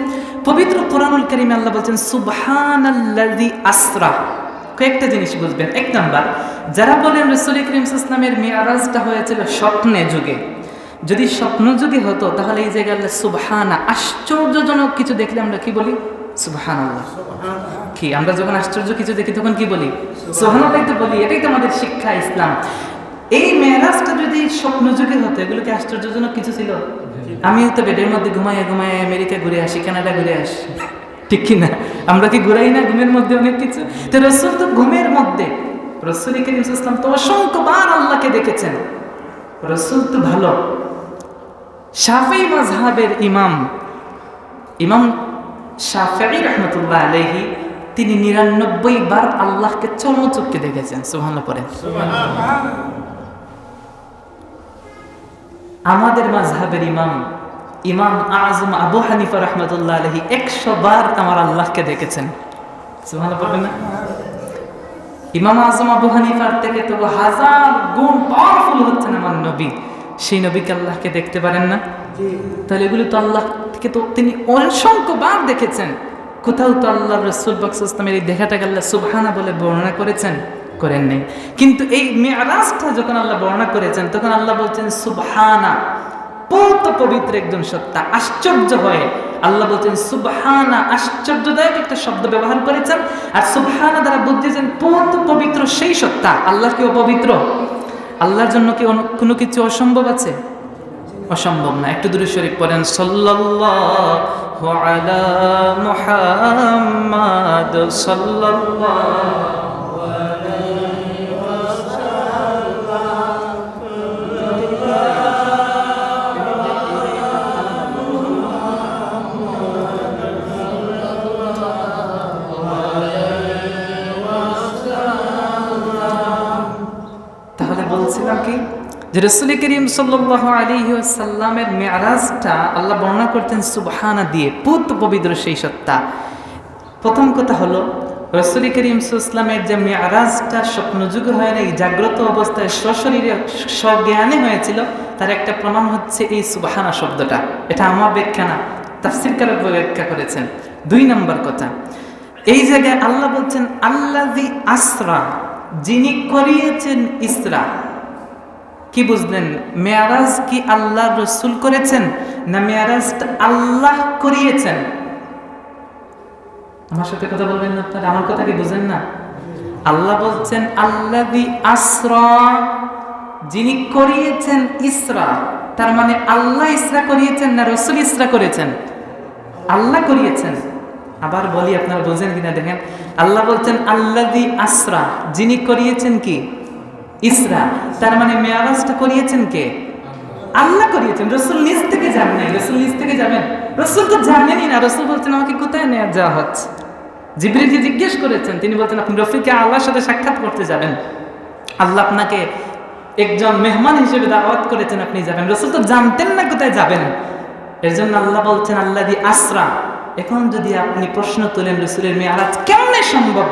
পবিত্র কোরআনুল কারীমে আল্লাহ বলছেন সুবহানাল্লাযী আসরা। কয়েকটা জিনিস বুঝবেন। 1 নাম্বার, যারা বলেন রাসূল করিম সাল্লাল্লাহু আলাইহি ওয়াসাল্লামের মিরাজটা হয়েছিল স্বপ্নে যুগে, যদি স্বপ্নযোগী হতো তাহলে এই জায়গায় আল্লাহ সুবহানা, আশ্চর্যজনক কিছু দেখলে আমরা কি বলি? সুবহানাল্লাহ। কি আমরা যখন আশ্চর্য কিছু দেখি তখন কি বলি? সুবহানাল্লাহ তো বলি। এটাই তো আমাদের শিক্ষা, ইসলাম। এই মেরাজটা যদি স্বপ্নযোগী হতো, এগুলো কি আশ্চর্যজনক কিছু ছিল? আমিও তো বেডের মধ্যে ঘুমায় ঘুমায় আমেরিকা ঘুরে আসি, কানাডা ঘুরে আসি, ঠিক কিনা? আমরা কি ঘুরাই না ঘুমের মধ্যে অনেক কিছু? তো রাসূল তো ঘুমের মধ্যে, রাসূল করিম সাল্লাল্লাহু আলাইহি ওয়াসাল্লাম তো অসংখ্যবার আল্লাহকে দেখেছেন। রাসূল তো ভালো। শাফিঈ মাযহাবের ইমাম শাফিঈ রাহমাতুল্লাহ আলাইহি, তিনি ৯৯ বার আল্লাহকে চর্মচক্ষে দেখেছেন। সুবহানাল্লাহ পড়েন। আমাদের মাযহাবের ইমাম আযম আবু হানিফা রাহমাতুল্লাহ আলাইহি ১০০ বার আমার আল্লাহকে দেখেছেন। সুবহানাল্লাহ পড়বেন না? ইমাম আযম আবু হানিফার থেকে তো হাজার গুণ পাওয়ারফুল হচ্ছেন আমার নবী। সেই নবীকে আল্লাহকে দেখতে পারেন না? তাহলে এগুলো তো আল্লাহকে তো তিনি অসংখ্যবার দেখেছেন। কোথাও তো আল্লাহ রাসূল পাক সাল্লাল্লাহু আলাইহি ওয়াসাল্লামের এই দেখাটাকে আল্লাহ সুবহানা বলে বর্ণনা করেছেন? করেন নাই। কিন্তু এই মিরাজটা যখন আল্লাহ বর্ণনা করেছেন তখন আল্লাহ বলছেন সুবহানা, পূর্ত পবিত্র একজন সত্তা। আশ্চর্য হয়ে আল্লাহ বলছেন সুবহানা, আশ্চর্যদায়ক একটা শব্দ ব্যবহার করেছেন। আর সুবহানা দ্বারা বুঝিয়েছেন পূর্ত পবিত্র সেই সত্তা। আল্লাহ কি অপবিত্র? আল্লাহর জন্য কি কোনো কিছু অসম্ভব আছে? অসম্ভব না। একটু দুরূদ শরীফ পড়েন, সাল্লাল্লাহু আলা মুহাম্মাদ সাল্লাল্লাহু। তাহলে বলছিলাম কি যে রাসূল করিম সাল্লাল্লাহু আলাইহি ওয়াসাল্লামের মিরাজটা আল্লাহ বর্ণনা করতেন সুবহানা দিয়ে, পূর্ত পবিত্র সেই সত্তা। প্রথম কথা হলো রাসূল করিম সাল্লাল্লাহু আলাইহি ওয়াসাল্লামের যে মিরাজটা স্বপ্নযুগে হয় না, এই জাগ্রত অবস্থায় সশরীরে স্বজ্ঞানে হয়েছিল, তার একটা প্রমাণ হচ্ছে এই সুবহানা শব্দটা। এটা আমার ব্যাখ্যা না, তাফসীরকারক ব্যাখ্যা করেছেন। ২ নম্বর কথা, এই জায়গায় আল্লাহ বলছেন আল্লাযী আসরা, যিনি করিয়েছেন ইসরা। কি বুঝলেন? মেরাজ কি আল্লাহ রাসূল করেছেন, না মেরাজটা আল্লাহ করিয়েছেন? আমার সাথে কথা বলবেন না আপনারা, আমার কথা কি বুঝেন না? আল্লাহ বলছেন আল্লাযী আসরা, যিনি করিয়েছেন ইসরা। তার মানে আল্লাহ ইসরা করিয়েছেন না রাসূল ইসরা করেছেন? আল্লাহ করিয়েছেন। আবার বলি, আপনারা বুঝেন কিনা দেখেন। আল্লাহ বলছেন আল্লাযী আসরা, যিনি করিয়েছেন কি? ইসরা। তার মানে মেরাজটা করিয়েছেন কে? আল্লাহ করিয়েছেন। রাসূল নিজ থেকে যান নাই। রাসূল নিজ থেকে যাবেন? রাসূল তো জানেনই না। রাসূল বলছেন আমাকে কোথায় নিয়ে যাওয়া হচ্ছে? জিবরিলকে জিজ্ঞেস করেছেন, তিনি বলছেন আপনি রফিকে আল্লাহর সাথে সাক্ষাৎ করতে যাবেন। আল্লাহ আপনাকে একজন মেহমান হিসেবে দাওয়াত করেছেন, আপনি যাবেন। রাসূল তো জানতেন না কোথায় যাবেন। এর জন্য আল্লাহ বলছেন আল্লাযী আসরা। এখন যদি আপনি প্রশ্ন তোলেন রাসূলের মেরাজ কেমনে সম্ভব,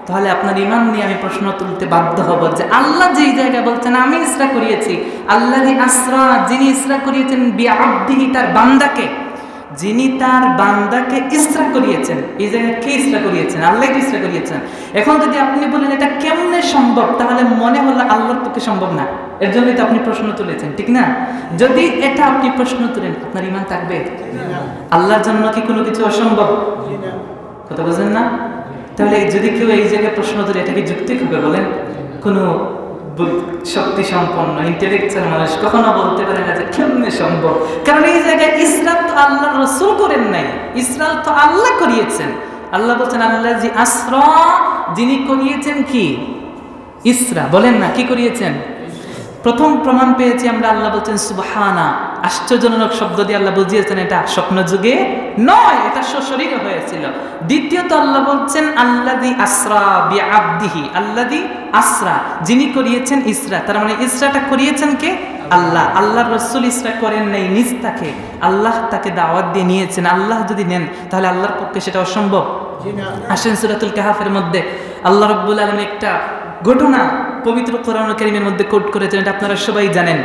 তাহলে আপনার ঈমান নিয়ে আমি প্রশ্ন তুলতে বাধ্য হব যে আল্লাহ যেই জায়গায় বলছেন আমি ইসরা করিয়েছি, আল্লাযী আসরা, যিনি ইসরা করিয়েছেন বিআবদিহি, তার বান্দাকে, যিনি তার বান্দাকে ইসরা করিয়েছেন, এই জায়গায় কে ইসরা করিয়েছেন? আল্লাহ ইসরা করিয়েছেন। এখন যদি আপনি বলেন এটা কেমনে সম্ভব, তাহলে মনে হলো আল্লাহর পক্ষে সম্ভব না। এর জন্যই তো আপনি প্রশ্ন তুলেছেন, ঠিক না? যদি এটা আপনি প্রশ্ন তুলেন, আপনার ঈমান থাকবে? আল্লাহর জন্য কি কোনো কিছু অসম্ভব? কথা বুঝেন না? তাহলে যদি কেউ এই জায়গায় প্রশ্ন তুলে, এটা কি যুক্তিক হবে বলেন? কোনো শক্তি সম্পন্ন ইন্টেলেকচুয়াল মানুষ কখনো বলতে পারে না যে কেমনে সম্ভব। কারণ এই জায়গায় ইসরা তো আল্লাহ রাসূল করেন নাই, ইসরা তো আল্লাহ করিয়েছেন। আল্লাহ বলছেন আল্লাযী আসরা, যিনি করিয়েছেন কি? ইসরা। বলেন না কি করিয়েছেন? প্রথম প্রমাণ পেয়েছি আমরা, আল্লাহ বলছেন সুবহানা, আশ্চর্যজনক শব্দ দিয়ে আল্লাহ বুঝিয়েছেন এটা স্বপ্ন যুগে নয়, এটা সশরীরে হয়েছিল। দ্বিতীয়ত আল্লাহ বলছেন আল্লাযী আসরা বিআবদিহি, আল্লাযী আসরা, যিনি করিয়েছেন ইসরা। তার মানে ইসরাটা করিয়েছেন কে? আল্লাহ। আল্লাহর রাসূল ইসরা করেন নাই নিজ তাকে, আল্লাহ তাকে দাওয়াত দিয়ে নিয়েছেন। আল্লাহ যদি নেন তাহলে আল্লাহর পক্ষে সেটা অসম্ভব? আসেন সূরাতুল কাহফের মধ্যে আল্লাহ রাব্বুল আলামিন একটা ঘটনা পবিত্র কোরআন কারীমের মধ্যে কোট করেছেন, এটা আপনারা সবাই জানেন।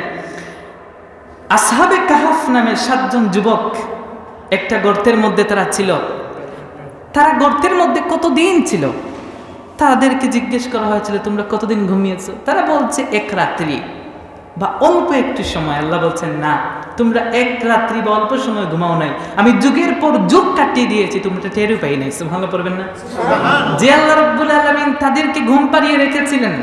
আসহাবে কাহফ নামে 7 জন যুবক একটা গর্তের মধ্যে তারা ছিল। তারা গর্তের মধ্যে কতদিন ছিল? তাদেরকে জিজ্ঞেস করা হয়েছিল তোমরা কতদিন ঘুমিয়েছো? তারা বলছে 1 রাত্রি। বা অল্প একটু সময়, আল্লাহ বলছেন না, তোমরা এক রাত্রি বা অল্প সময় ঘুমাও নাই, আমি যুগের পর যুগ কাটিয়ে দিয়েছি, তোমরা টেরও পাই নাই। সুবহানাল্লাহ পড়বেন না? যে আল্লাহ রাব্বুল আলামিন তাদেরকে ঘুম পাড়িয়ে রেখেছিলেন,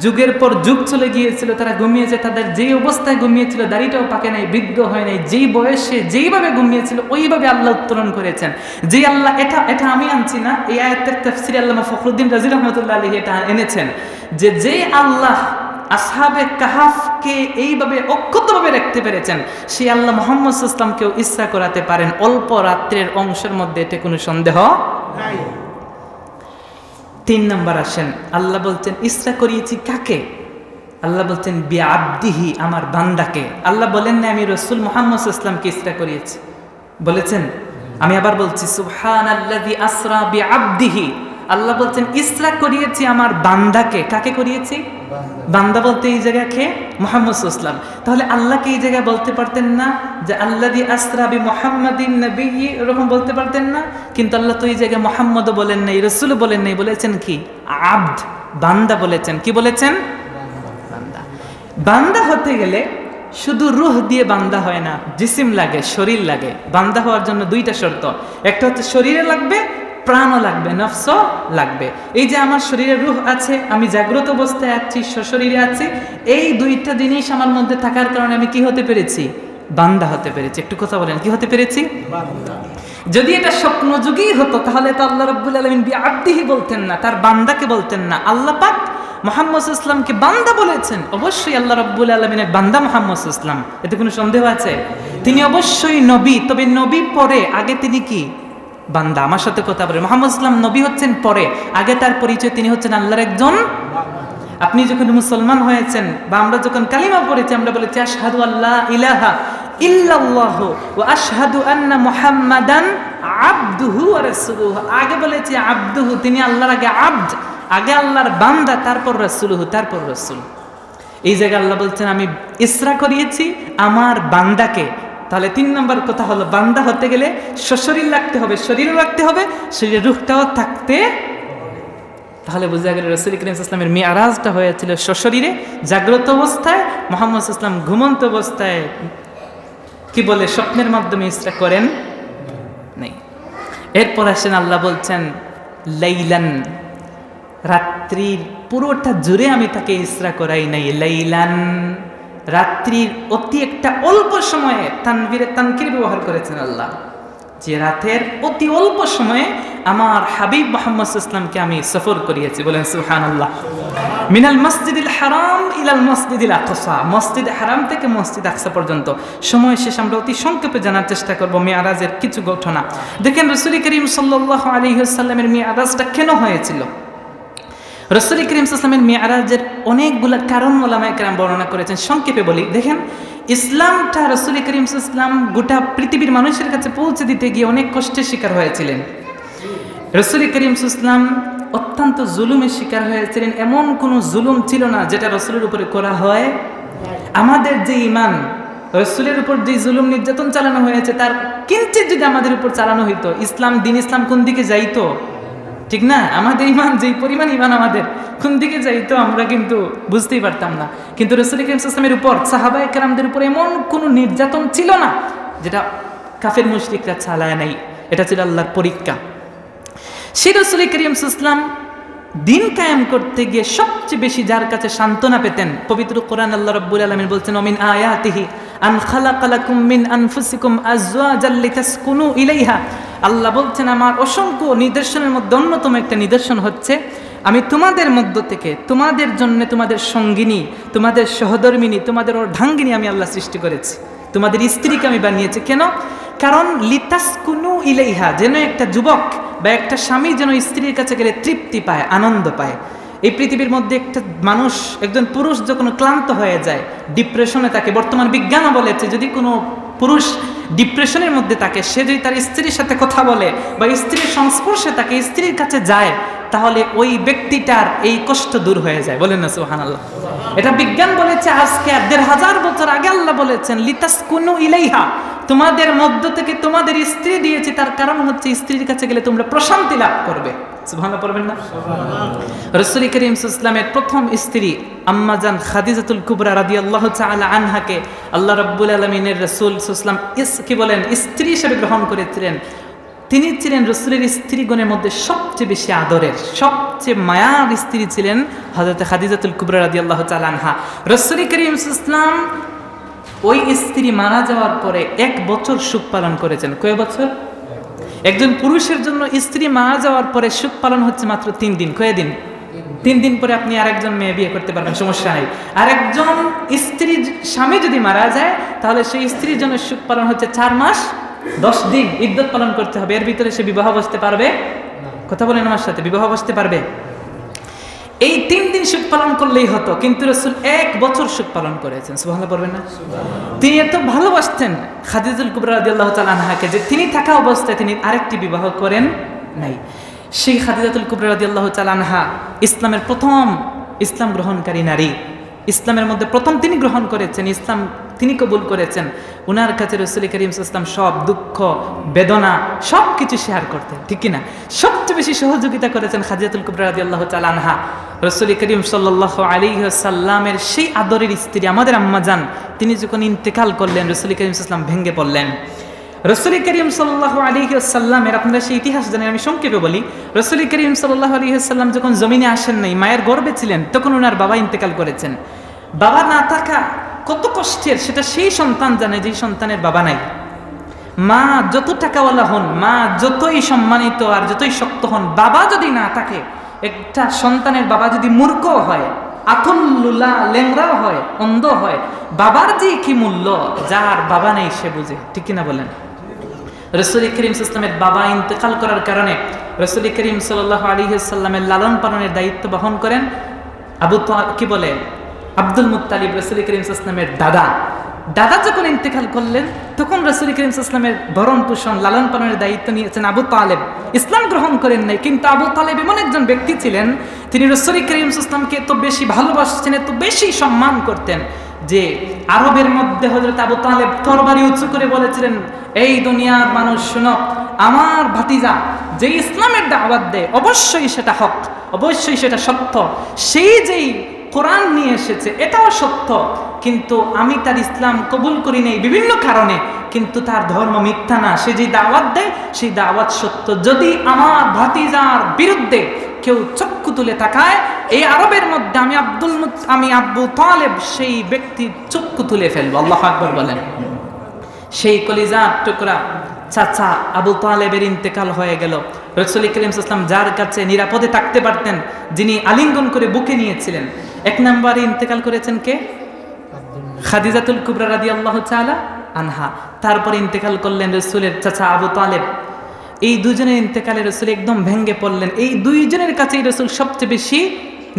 যুগের পর যুগ চলে গিয়েছিল, তারা ঘুমিয়েছে, তাদের যেই অবস্থায় ঘুমিয়েছিল দাড়িটাও পাকে নাই, বৃদ্ধ হয় নাই, যেই বয়সে যেইভাবে ঘুমিয়েছিল ওইভাবে আল্লাহ উত্তোলন করেছেন। যে আল্লাহ, এটা আমি আনছি না, এই আয়াতের তাফসীরে আল্লামা ফখরুদ্দিন রাজি রাহমাতুল্লাহ আলাইহি এটা এনেছেন, যে আল্লাহ আসহাবে কাহাফকে এইভাবে অক্ষতভাবে রাখতে পেরেছেন, সেই আল্লাহ মুহাম্মদ সাল্লাল্লাহু আলাইহি ওয়াসাল্লামকেও ইসরা করাতে পারেন অল্প রাত্রের অংশের মধ্যে, এতে কোনো সন্দেহ নাই। 3 নম্বর আসেন, আল্লাহ বলছেন ইসরা করিয়েছি কাকে? আল্লাহ বলছেন বিআবদিহি, আমার বান্দাকে। আল্লাহ বলেন না আমি রাসূল মুহাম্মদ সাল্লাল্লাহু আলাইহি ওয়াসাল্লামকে ইসরা করিয়েছি, বলেছেন? আমি আবার বলছি সুবহানাল্লাযী আসরা বিআবদিহি, আল্লাহ বলছেন ইসরা করিয়েছি আমার বান্দাকে। কাকে করিয়েছি? বান্দা বলতে এই জায়গা কে? মুহাম্মদ সাল্লাল্লাহু আলাইহি ওয়াসাল্লাম। তাহলে আল্লাহকে এই জায়গায় বলতে পারতেন না যে আল্লাযী আসরা বিমুহাম্মাদিন নবিয়্যি, এরকম বলতে পারতেন না? কিন্তু আল্লাহ তো এই জায়গায় মুহাম্মদও বলেন নাই, রাসূলও বলেন নাই, বলেছেন কি? আবদ, বান্দা বলেছেন। কি বলেছেন? বান্দা। বান্দা হতে গেলে শুধু রূহ দিয়ে বান্দা হয় না, জিসিম লাগে, শরীর লাগে। বান্দা হওয়ার জন্য 2টা শর্ত, একটা হচ্ছে শরীরে লাগবে, প্রাণও লাগবে, নফসও লাগবে। এই যে আমার শরীরে রূহ আছে, আমি জাগ্রত অবস্থায় আছি, সশরীরে আছি, এই 2টা জিনিস আমার মধ্যে থাকার কারণে আমি কি হতে পেরেছি? বান্দা হতে পেরেছি। একটু কথা বলেন, কি হতে পেরেছি? বান্দা। যদি এটা স্বপ্নযুগেই হতো তাহলে তো আল্লাহ রাব্বুল আলামিন বিআবদিহি বলতেন না, তার বান্দাকে বলতেন না। আল্লাহ পাক মুহাম্মদ সাল্লাল্লাহু আলাইহি ওয়াসাল্লামকে বান্দা বলেছেন, অবশ্যই আল্লাহ রাব্বুল আলামিনের বান্দা মুহাম্মদ সাল্লাল্লাহু আলাইহি ওয়াসাল্লাম, এতে কোনো সন্দেহ আছে? তিনি অবশ্যই নবী, তবে নবী পরে, আগে তিনি কি? বান্দা। আমার সাথে কথা বলে, মুহাম্মদ সাল্লাল্লাহু আলাইহি ওয়াসাল্লাম নবী হচ্ছেন পরে, আগে তার পরিচয় তিনি হচ্ছেন আল্লাহর একজন। আপনি যখন মুসলমান হয়েছেন বা আমরা যখন কালিমা পড়েছি, আমরা বলেছি আশহাদু আল্লা ইলাহা ইল্লাল্লাহু ওয়া আশহাদু আন্না মুহাম্মাদান আবদুহু ওয়া রাসূলুহু। আগে বলেছি আবদুহু, তিনি আল্লাহর আগে আবদ, আগে আল্লাহর বান্দা, তারপর রাসূলুহু, তারপর রাসূল। এই জায়গায় আল্লাহ বলছেন আমি ইসরা করিয়েছি আমার বান্দাকে। তাহলে 3 নম্বর কথা হলো, বান্দা হতে গেলে সশরীর লাগতে হবে, শরীরও রাখতে হবে, শরীরের রূহটাও থাকতে। তাহলে বোঝা গেল রাসূল করিম সাল্লাল্লাহু আলাইহি ওয়াসাল্লামের মিরাজটা হয়েছিল সশরীরে, জাগ্রত অবস্থায়। মুহাম্মদ সাল্লাল্লাহু আলাইহি ওয়াসাল্লাম ঘুমন্ত অবস্থায় কি বলে স্বপ্নের মাধ্যমে ইসরা করেন নেই। এরপর আসেন আল্লাহ বলছেন লাইলান, রাত্রির পুরোটা জুড়ে আমি তাকে ইসরা করাই নাই। লাইলান, রাত্রির অতি একটা অল্প সময়ে, তানবীরে তানকির ব্যবহার করেছেন আল্লাহ, যে রাতের অতি অল্প সময়ে আমার হাবিব মুহাম্মদ সাল্লাল্লাহু আলাইহি ওয়াসাল্লামকে আমি সফর করিয়েছি। বলেন সুবহানাল্লাহ। মিনাল মসজিদিল হারাম ইলাল মসজিদিল আকসা, মসজিদ হারাম থেকে মসজিদ আকসা পর্যন্ত। সময় শেষ, আমরা অতি সংক্ষেপে জানার চেষ্টা করব মিরাজের কিছু ঘটনা। দেখেন রাসূল করিম সাল্লাল্লাহু আলাইহি ওয়াসাল্লামের মিরাজটা কেন হয়েছিল? রাসূল করিম সাল্লাল্লাহু আলাইহি ওয়াসাল্লামের মিরাজের অনেকগুলো কারণ ওলামায়ে কেরাম বর্ণনা করেছেন। সংক্ষেপে বলি, দেখেন ইসলামটা রাসূল করিম সাল্লাল্লাহু আলাইহি ওয়াসাল্লাম গোটা পৃথিবীর মানুষের কাছে পৌঁছে দিতে গিয়ে অনেক কষ্টের শিকার হয়েছিলেন। রাসূল করিম সাল্লাল্লাহু আলাইহি ওয়াসাল্লাম অত্যন্ত জুলুমের শিকার হয়েছিলেন। এমন কোনো জুলুম ছিল না যেটা রাসূলের উপরে করা হয়। আমাদের যে ঈমান, রাসূলের উপর যে জুলুম নির্যাতন চালানো হয়েছে তার কিঞ্চিত যদি আমাদের উপর চালানো হইতো, ইসলাম দিন ইসলাম কোন দিকে যাইতো? ঠিক না? আমাদের ঈমান যেই পরিমাণ ঈমান আমাদের কোন দিকে যাইতো আমরা কিন্তু বুঝতেই পারতাম না। কিন্তু রাসূল করিম সাল্লাল্লাহু আলাইহি ওয়াসাল্লামের উপর, সাহাবায়ে কেরামদের উপর এমন কোনো নির্যাতন ছিল না যেটা কাফের মুশরিকরা চালায় নাই। এটা ছিল আল্লাহর পরীক্ষা। সেই রাসূল করিম সাল্লাল্লাহু আলাইহি ওয়াসাল্লাম দিন কায়েম করতে গিয়ে সবচেয়ে বেশি যার কাছে সান্ত্বনা পেতেন, পবিত্র কোরআন আল্লাহ রাব্বুল আলামিন বলছেন ওমিন আয়াতিহি আন খালাকা লাকুম মিন আনফুসিকুম আজওয়াজাল লিতাসকুনু ইলাইহা। আল্লাহ বলছেন আমার অসংখ্য নিদর্শনের মধ্যে অন্যতম একটা নিদর্শন হচ্ছে আমি তোমাদের মধ্য থেকে তোমাদের জন্য তোমাদের সঙ্গিনী, তোমাদের সহধর্মিনী, তোমাদের অর্ধাঙ্গিনী আমি আল্লাহ সৃষ্টি করেছি, তোমাদের স্ত্রীকে আমি বানিয়েছি। কেন? কারণ লিতাসকুনু ইলাইহা, যেন একটা যুবক বা একটা স্বামী যেন স্ত্রীর কাছে গেলে তৃপ্তি পায়, আনন্দ পায়। এই পৃথিবীর মধ্যে একটা মানুষ, একজন পুরুষ যখন ক্লান্ত হয়ে যায়, ডিপ্রেশনে থাকে, বর্তমান বিজ্ঞানও বলেছে যদি কোনো পুরুষ ডিপ্রেশনের মধ্যে থাকে, সে যদি তার স্ত্রীর সাথে কথা বলে বা স্ত্রীর সংস্পর্শে তাকে স্ত্রীর কাছে যায়, তাহলে ওই ব্যক্তিটার এই কষ্ট দূর হয়ে যায়। বলেন না সুবহানাল্লাহ। এটা বিজ্ঞান বলেছে আজকে ১৫০০ বছর আগে আল্লাহ বলেছেন লিতাসকুনু ইলাইহা, তোমাদের মধ্য থেকে তোমাদের স্ত্রী দিয়েছি, তার কারণ হচ্ছে স্ত্রীর কাছে গেলে তোমরা প্রশান্তি লাভ করবে। সুবহানাল্লাহ পড়বেন না? রাসূল করিম সাল্লাল্লাহু আলাইহি ওয়াসাল্লামের প্রথম স্ত্রী আম্মা জান খাদিজাতুল কুবরা রাদিয়াল্লাহু তাআলা আনহাকে আল্লাহ রাব্বুল আলামিনের রাসূল সাল্লাল্লাহু আলাইহি ওয়াসাল্লাম কি বলেন, স্ত্রী হিসেবে গ্রহণ করেছিলেন। তিনি ছিলেন রাসূলের স্ত্রীগণের মধ্যে সবচেয়ে বেশি আদরের, সবচেয়ে মায়ার স্ত্রী ছিলেন হযরত খাদিজাতুল কুবরা রাদিয়াল্লাহু তাআলা আনহা। রাসূল করিম সাল্লাল্লাহু আলাইহি ওয়াসাল্লাম ওই স্ত্রী মারা যাওয়ার পরে 1 বছর সুখ পালন করেছেন। কয় বছর? একজন পুরুষের জন্য স্ত্রী মারা যাওয়ার পরে সুখ পালন হচ্ছে মাত্র 3 দিন। কয় দিন? 3 দিন পরে আপনি আরেকজন মেয়ে বিয়ে করতে পারবেন, সমস্যা নেই। আর একজন স্ত্রীর স্বামী যদি মারা যায় তাহলে সেই স্ত্রীর জন্য সুখ পালন হচ্ছে 4 মাস 10 দিন ইদ্যত পালন করতে হবে। এর ভিতরে সে বিবাহ বসতে পারবে? কথা বলেন আমার সাথে, বিবাহ বসতে পারবে? এই 3 দিন সুখ পালন করলেই হতো, কিন্তু রাসূল 1 বছর সুখ পালন করেছেন। সুবহানাল্লাহ পড়বেন না? তিনি এত ভালোবাসতেন খাদিজাতুল কুবরা রাদিয়াল্লাহু তাআলা আনহাকে যে তিনি থাকা অবস্থায় তিনি আরেকটি বিবাহ করেন নাই। সেই খাদিজাতুল কুবরা রাদিয়াল্লাহু তাআলা আনহা ইসলামের প্রথম ইসলাম গ্রহণকারী নারী। ইসলামের মধ্যে প্রথম তিনি গ্রহণ করেছেন, ইসলাম তিনি কবুল করেছেন। উনার কাছে রাসূল করিম সাল্লাল্লাহু আলাইহি ওয়াসাল্লাম সব দুঃখ বেদনা সব কিছু শেয়ার করতেন, ঠিক কিনা? সবচেয়ে বেশি সহযোগিতা করেছেন খাদিজাতুল কুবরা রাদিয়াল্লাহু তাআলা আনহা। রাসূল করিম সাল্লাল্লাহু আলাইহি ওয়াসাল্লামের সেই আদরের স্ত্রী আমাদের আম্মা জান, তিনি যখন ইন্তেকাল করলেন রাসূল করিম সাল্লাল্লাহু আলাইহি ওয়াসাল্লাম ভেঙে পড়লেন। রাসূল করিম সাল্লাল্লাহু আলাইহি ওয়াসাল্লামের আপনারা সেই ইতিহাস জানেন, আমি সংক্ষেপে বলি। রাসূল করিম সাল্লাল্লাহু আলাইহি ওয়াসাল্লাম যখন জমিনে আসেন নাই, মায়ের গর্ভে ছিলেন, তখন ওনার বাবা ইন্তেকাল করেছেন। বাবা না থাকা কত কষ্টের সেটা সেই সন্তান জানে যে সন্তানের বাবা নাই। মা যত টাকাওয়ালা হন, মা যতই সম্মানিত আর যতই শক্ত হন, বাবা যদি না থাকে, একটা সন্তানের বাবা যদি মূর্খ হয়, আতুল্লুলা ল্যাংড়া হয়, অন্ধ হয়, বাবার যে কি মূল্য যার বাবা নেই সে বুঝে, ঠিক কিনা বলেন? রাসূল করিম সাল্লাল্লাহু আলাইহি ওয়াসাল্লামের বাবা ইন্তেকাল করার কারণে রাসূল করিম সাল্লাল্লাহু আলাইহি ওয়াসাল্লামের লালন পালনের দায়িত্ব বহন করেন আব্দুল মুত্তালিব, রাসূল করিম সাল্লাল্লাহু আলাইহি ওয়াসাল্লামের দাদা। দাদা যখন ইন্তেকাল করলেন তখন রাসূল করিম সাল্লাল্লাহু আলাইহি ওয়াসাল্লামের ভরণ পোষণ লালন পালনের দায়িত্ব নিয়েছেন আবু তালেব। ইসলাম গ্রহণ করেন নাই, কিন্তু আবু তালেব এমন একজন ব্যক্তি ছিলেন, তিনি রাসূল করিম সাল্লাল্লাহু আলাইহি ওয়াসাল্লামকে এত বেশি ভালোবাসতেন, এত বেশি সম্মান করতেন যে আরবের মধ্যে হযরত আবু তালেব তরবারি উঁচু করে বলেছিলেন, এই দুনিয়ার মানুষ শুনো, আমার ভাতিজা যে ইসলামের দাওয়াত দেয় অবশ্যই সেটা হক, অবশ্যই সেটা সত্য। সেই যেই কোরআন নিয়ে এসেছে এটাও সত্য, কিন্তু আমি তার ইসলাম কবুল করি নাই বিভিন্ন কারণে, কিন্তু তার ধর্ম মিথ্যা না। সে যে দাওয়াত দেয় সেই দাওয়াত সত্য। যদি আমার ভাতিজার বিরুদ্ধে কেউ চক্ষু তুলে তাকায়, এই আরবের মধ্যে আমি আবু তালেব সেই ব্যক্তির চক্ষু তুলে ফেলবো। আল্লাহু আকবার বলেন। সেই কলিজার টুকরা চাচা আবু তালেবের ইন্তেকাল হয়ে গেল। রাসূল করিম সাল্লাল্লাহু আলাইহি ওয়াসাল্লাম যার কাছে নিরাপদে থাকতে পারতেন, যিনি আলিঙ্গন করে বুকে নিয়েছিলেন, 1 নম্বরে ইন্তেকাল করেছেন কে? খাদিজাতুল কুবরা রাদিয়াল্লাহু তাআলা আনহা। তারপরে ইন্তেকাল করলেন রাসূলের চাচা আবু তালেব। এই দুজনের ইন্তেকালে রাসূল একদম ভেঙে পড়লেন। এই দুইজনের কাছেই রাসূল সবচেয়ে বেশি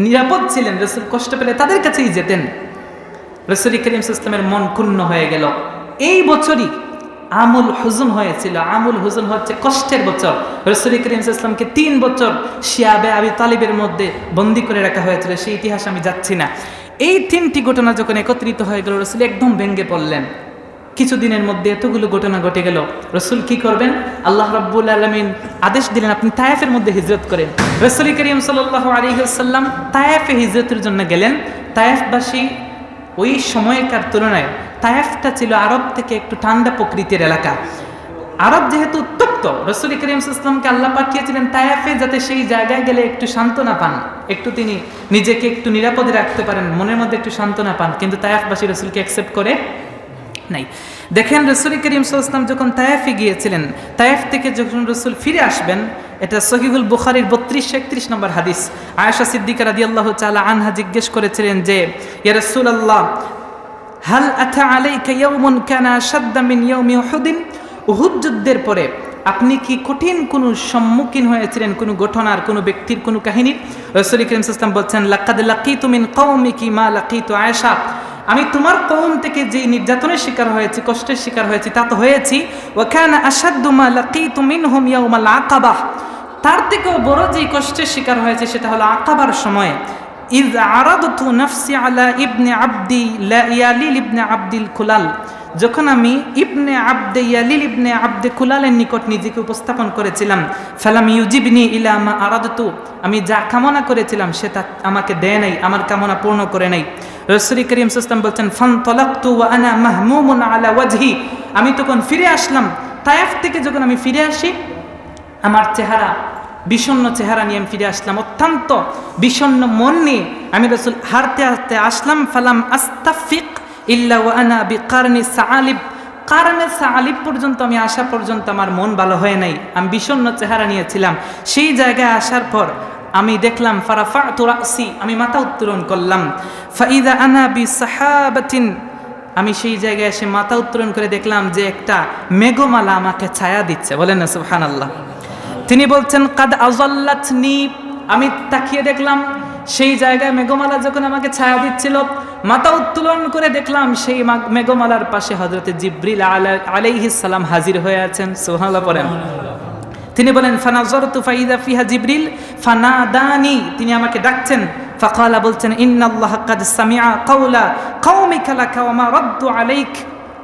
নিরাপদ ছিলেন। রাসূল কষ্ট পেলে তাদের কাছেই যেতেন। রাসূল করিম সাল্লাল্লাহু আলাইহি ওয়াসাল্লামের মন ক্ষুণ্ণ হয়ে গেল। এই বছরই আমুল হুজুন হয়েছিল। আমুল হুজুন হচ্ছে কষ্টের বছর। রাসূল করিম সাল্লাল্লাহু আলাইহি ওয়াসাল্লামকে 3 বছর শিয়াবে আবি তালিবের মধ্যে বন্দী করে রাখা হয়েছিল। সেই ইতিহাস আমি যাচ্ছি না। এই 3টি ঘটনা যখন একত্রিত হয়ে গেল, রাসূল একদম ভেঙে পড়লেন। কিছুদিনের মধ্যে এতগুলো ঘটনা ঘটে গেল, রাসূল কি করবেন? আল্লাহ রাব্বুল আলামিন আদেশ দিলেন আপনি তায়েফের মধ্যে হিজরত করেন। রাসূল করিম সাল্লাল্লাহু আলাইহি ওয়াসাল্লাম তায়েফে হিজরতের জন্য গেলেন। তায়েফবাসী ওই সময়কার তুলনায় তায়েফটা ছিল আরব থেকে একটু ঠান্ডা প্রকৃতির এলাকা। আরব যেহেতু উত্তপ্ত, রাসূল করিম সাল্লাল্লাহু আলাইহি ওয়াসাল্লামকে আল্লাহ পাঠিয়েছিলেন তায়েফে, যাতে সেই জায়গায় গেলে একটু সান্ত্বনা পান, একটু তিনি নিজেকে একটু নিরাপদে রাখতে পারেন, মনের মধ্যে একটু সান্ত্বনা পান। কিন্তু তায়েফবাসী রাসূলকে অ্যাকসেপ্ট করে নাই। দেখেন রাসূল করিম সাল্লাল্লাহু আলাইহি ওয়াসাল্লাম যখন তায়েফে গিয়েছিলেন, তায়েফ থেকে যখন রাসূল ফিরে আসবেন, এটা সহিহুল বুখারীর 32-31 নম্বর হাদিস। আয়েশা সিদ্দিকা রাদিয়াল্লাহু তাআলা আনহা জিজ্ঞেস করেছিলেন যে ইয়া রাসূলুল্লাহ হাল আতা আলাইকা ইয়াউমুন কানা শাদ্দা মিন ইয়াউমি উহুদ? উহুদ যুদ্ধের পরে আপনি কি কঠিন কোনো সম্মুখীন হয়েছিলেন কোনো ঘটনার, কোনো ব্যক্তির, কোনো কাহিনীর? রাসূল করিম সাল্লাল্লাহু আলাইহি ওয়াসাল্লাম বলছেন লাকাদ লাকিতু মিন কওমিকি মা লাকিতু আয়েশা, আমি তোমার কওম থেকে যে নির্যাতনের শিকার হয়েছি, কষ্টের শিকার হয়েছি তা তো হয়েছি। ওয়া কানা আশাদ্দু মা লাকিতু মিনহুম ইয়াউমাল আকাবাহ, তার থেকেও বড় যে কষ্টের শিকার হয়েছে সেটা হলো আকাবার সময়। ইয আরাদতু নাফসি আলা ইবনে আবদি লা ইয়ালিল ইবনে আবদিল কুলাল, যখন আমি ইবনে আবদে ইয়ালিল ইবনে আবদে কুলালের নিকট নিজেকে উপস্থাপন করেছিলাম, ফালাম ইউজিবনি ইলা মা আরাদতু, আমি যা কামনা করেছিলাম সেটা আমাকে দেয় নাই, আমার কামনা পূর্ণ করে নাই। রাসূল করিম সাল্লাল্লাহু আলাইহি ওয়াসাল্লাম বলছেন, ফানতালাকতু ওয়া আনা মাহমুমুন আলা ওয়াজহি, আমি তখন ফিরে আসলাম। তায়েফ থেকে যখন আমি ফিরে আসি, আমার চেহারা বিষণ্ণ চেহারা নিয়ে আমি ফিরে আসলাম, অত্যন্ত বিষণ্ণ মন নিয়ে আমি রাসূল হাঁটতে হাঁটতে আসলাম। ফালাম আস্তাফিক ইল্লা ওয়া আনা বিকারনি সাআলিব, কারণে সাআলিব পর্যন্ত আমি আসা পর্যন্ত আমার মন ভালো হয় নাই, আমি বিষণ্ণ চেহারা নিয়েছিলাম। সেই জায়গায় আসার পর আমি দেখলাম ফারাফাতু রাসি, আমি মাথা উত্তোলন করলাম। ফাইদা আনা বিসাহাবাতিন, আমি সেই জায়গায় এসে মাথা উত্তোলন করে দেখলাম যে একটা মেঘমালা আমাকে ছায়া দিচ্ছে। বলেন না সুবহানাল্লাহ। তিনি বলছেন কাদ আযাল্লাতনি, আমি তাকিয়ে দেখলাম সেই জায়গায় মেঘমালা যখন আমাকে ছায়া দিচ্ছিল, মাথা উত্তোলন করে দেখলাম সেই মেঘমালার পাশে হযরত জিবরিল আলাইহিস সালাম হাজির হয়ে আছেন। সুবহানাল্লাহ পড়েন। তিনি বলেন ফানাযারতু ফাইদা ফিহা জিবরিল ফানাদানি, তিনি আমাকে ডাকছেন। ফাকালা, বলছেন ইন্নাল্লাহা কাদ সামিআ কাওলা কওমিকা লাকা ওয়া মা রাদ্দু আলাইক,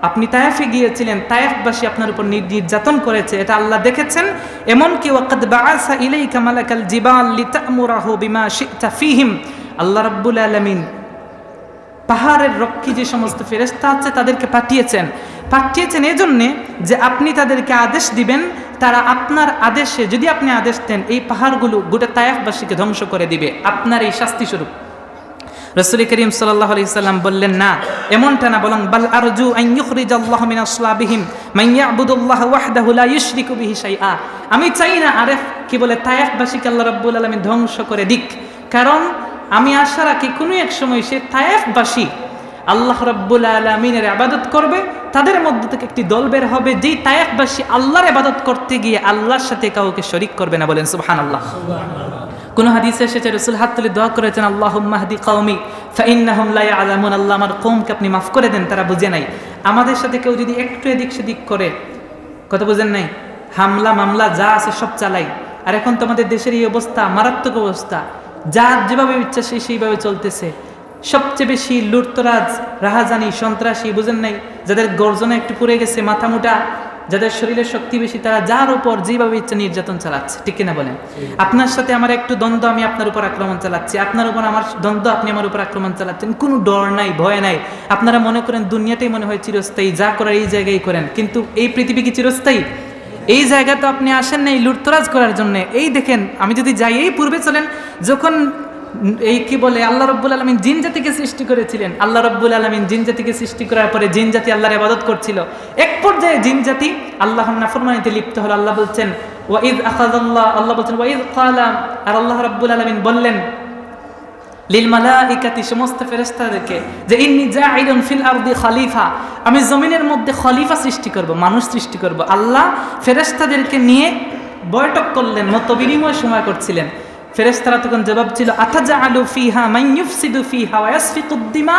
আপনি তায়েফে গিয়েছিলেন, তায়েফবাসী আপনার উপর নির্যাতন করেছে, এটা আল্লাহ দেখেছেন। এমনকি ওয়াকাদ বাআসা ইলাইকা মালাকাল জিবাল লিতা'মুরাহু বিমা শি'তা ফীহিম, আল্লাহ রাব্বুল আলামিন পাহাড়ের রক্ষী যে সমস্ত ফেরেশতা আছে তাদেরকে পাঠিয়েছেন এজন্যে যে আপনি তাদেরকে আদেশ দিবেন, তারা আপনার আদেশে, যদি আপনি আদেশ দেন, এই পাহাড়গুলো গোটা তায়েফবাসীকে ধ্বংস করে দিবে, আপনার এই শাস্তি স্বরূপ। রাসূল করিম সাল্লাল্লাহু আলাইহি সাল্লাম বললেন, না, এমনটা না, বরং বাল আরজু আন ইখরিজাল্লাহু মিন আসলাবিহিম মান ইয়াবুদুল্লাহা ওয়াহদাহু লা ইউশরিকু বিহি শাইআ, আমি চাই না কি বলে তায়েফবাসীকে আল্লাহ রাব্বুল আলামিন ধ্বংস করে দিক, কারণ আমি আশা রাখি কোনো এক সময় সে তায়েফবাসী আল্লাহ রাব্বুল আলামিনের ইবাদত করবে, তাদের মধ্য থেকে একটি দল বের হবে যেই তায়েফবাসী আল্লাহর ইবাদত করতে গিয়ে আল্লাহর সাথে কাউকে শরীক করবে না। বলেন সুবহানাল্লাহ। কোন হাদিসে এসেছে রাসূল হাত তুলে দোয়া করেছেন, আল্লাহুম্মা হদি কওমি ফাইন্নাহুম লা ইয়ালামুন, আল্লাহ আমার কওমকে আপনি মাফ করে দেন, তারা বুঝে নাই। আমাদের সাথে কেউ যদি একটু এদিক সেদিক করে, কথা বুঝেন নাই, হামলা মামলা যা আছে সব চালাই। আর এখন তো আমাদের দেশের এই অবস্থা, মারাত্মক অবস্থা, যার যেভাবে ইচ্ছা সেইভাবে চলতেছে। সবচেয়ে বেশি লুটতরাজ, রাহাজানি, সন্ত্রাসী, বুঝেন নাই, যাদের গর্জনা একটু পড়ে গেছে, মাথা মোটা, যাদের শরীরের শক্তি বেশি, তারা যার উপর যেভাবে ইচ্ছা নির্যাতন চালাচ্ছে। ঠিক কিনা বলেন? আপনার সাথে আমার একটু দ্বন্দ্ব, আমি আপনার উপর আক্রমণ চালাচ্ছি, আপনার উপর আমার দ্বন্দ্ব, আপনি আমার উপর আক্রমণ চালাচ্ছেন, কোনো ডর নাই, ভয় নাই। আপনারা মনে করেন দুনিয়াটাই মনে হয় চিরস্থায়ী, যা করার এই জায়গায় করেন, কিন্তু এই পৃথিবী কি চিরস্থায়ী? এই জায়গা তো আপনি আসেন না এই লুটতরাজ করার জন্য। এই দেখেন, আমি যদি যাই, এই পূর্বে চলেন, যখন এই কি বলে আল্লাহ রাব্বুল আলামিন জিন জাতিকে সৃষ্টি করেছিলেন, আল্লাহ রাব্বুল আলামিন জিন জাতিকে সৃষ্টি করার পরে জিন জাতি আল্লাহর ইবাদত করছিল। এক পর্যায়ে জিন জাতি আল্লাহর নাফরমানিতে লিপ্ত হলো। আল্লাহ বলছেন ওয়াইদ আখাযাল্লাহ, আল্লাহ বলছেন ওয়াইদ ক্বালা, আর আল্লাহ রাব্বুল আলামিন বললেন লিল মালাইকাতি, সমস্ত ফেরেশতাদেরকে, যে ইন্নী জাইলুন ফিল আরদি খলিফা, আমি জমিনের মধ্যে খলিফা সৃষ্টি করব, মানুষ সৃষ্টি করব। আল্লাহ ফেরেশতাদেরকে নিয়ে বৈঠক করলেন, মত বিনিময় সময় করছিলেন। ফেরেশতারা তখন জবাব ছিল আতাজালু ফিহা মান ইউফসিদু ফিহা ওয়া ইয়াসফিকুদ দিমা,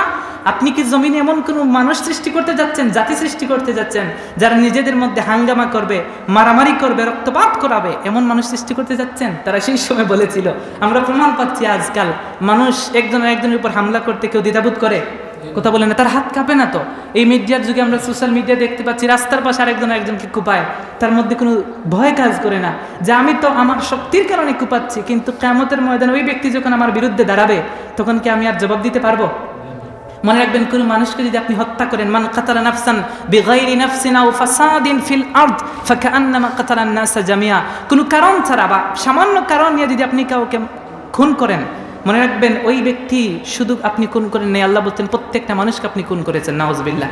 আপনি কি জমিনে এমন কোন মানুষ সৃষ্টি করতে যাচ্ছেন, জাতি সৃষ্টি করতে যাচ্ছেন, যারা নিজেদের মধ্যে হাঙ্গামা করবে, মারামারি করবে, রক্তপাত করাবে, এমন মানুষ সৃষ্টি করতে যাচ্ছেন? তারা সেই সময় বলেছিল। আমরা প্রমাণ পাচ্ছি আজকাল মানুষ একজন একজনের উপর হামলা করতে কেউ দ্বিধাবোধ করে? কথা বলে না, তার হাত কাঁপে না তো? এই মিডিয়ার যুগে আমরা সোশ্যাল মিডিয়া দেখতে পাচ্ছি, রাস্তার পাশে আরেকজন একজনকে কুপায়, তার মধ্যে কোনো ভয় কাজ করে না যে আমি তো আমার শক্তির কারণে কুপাচ্ছি, কিন্তু কিয়ামতের ময়দানে ওই ব্যক্তি যখন আমার বিরুদ্ধে দাঁড়াবে, তখন কি আমি আর জবাব দিতে পারবো? মনে রাখবেন, কোনো মানুষকে যদি আপনি হত্যা করেন, মান কাতালা নাফসান বিগাইরি নাফসিন আও ফাসাদিন ফিল আরদ ফাকান্নামা কাতালান নাসা জামিয়া, কোনো কারণ ছাড়া বা সামান্য কারণ নিয়ে যদি আপনি কাউকে খুন করেন, মনে রাখবেন ওই ব্যক্তি শুধু আপনি খুন করেন নাই, আল্লাহ বলছেন প্রত্যেকটা মানুষকে আপনি খুন করেছেন। নাউজুবিল্লাহ।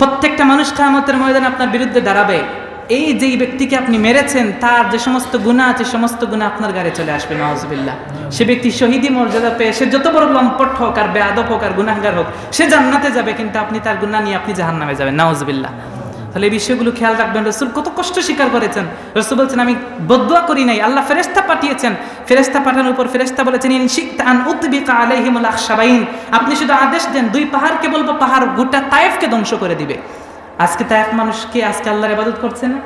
প্রত্যেকটা মানুষ কিয়ামতের ময়দানে আপনার বিরুদ্ধে দাঁড়াবে। এই যেই ব্যক্তিকে আপনি মেরেছেন, তার যে সমস্ত গুনাহ আছে, সমস্ত গুনাহ আপনার গায়ে চলে আসবে। নাউজুবিল্লাহ। সে ব্যক্তি শহীদি মর্যাদা পেয়ে, সে যত বড় লম্পট হোক আর বেয়াদব হোক আর গুনাহগার হোক, সে জান্নাতে যাবে, কিন্তু আপনি তার গুনাহ নিয়ে আপনি জাহান্নামে যাবেন। নাউজুবিল্লাহ। তাহলে এই বিষয়গুলো খেয়াল রাখবেন। রাসূল কত কষ্ট স্বীকার করেছেন। রাসূল বলছেন আমি বদদুয়া করি নাই, আল্লাহ ফেরেশতা পাঠিয়েছেন। ফেরেশতা পাঠানোর উপর ফেরেশতা বলেছেন ইন শি'তা আন উতবিকা আলাইহিমুল আখশাবাইন, আপনি শুধু আদেশ দেন, দুই পাহাড়কে বলবো, পাহাড় গোটা তায়েফকে ধ্বংস করে দিবে। আজকে তায়েফ মানুষকে আজকে আল্লাহর ইবাদত করছে না?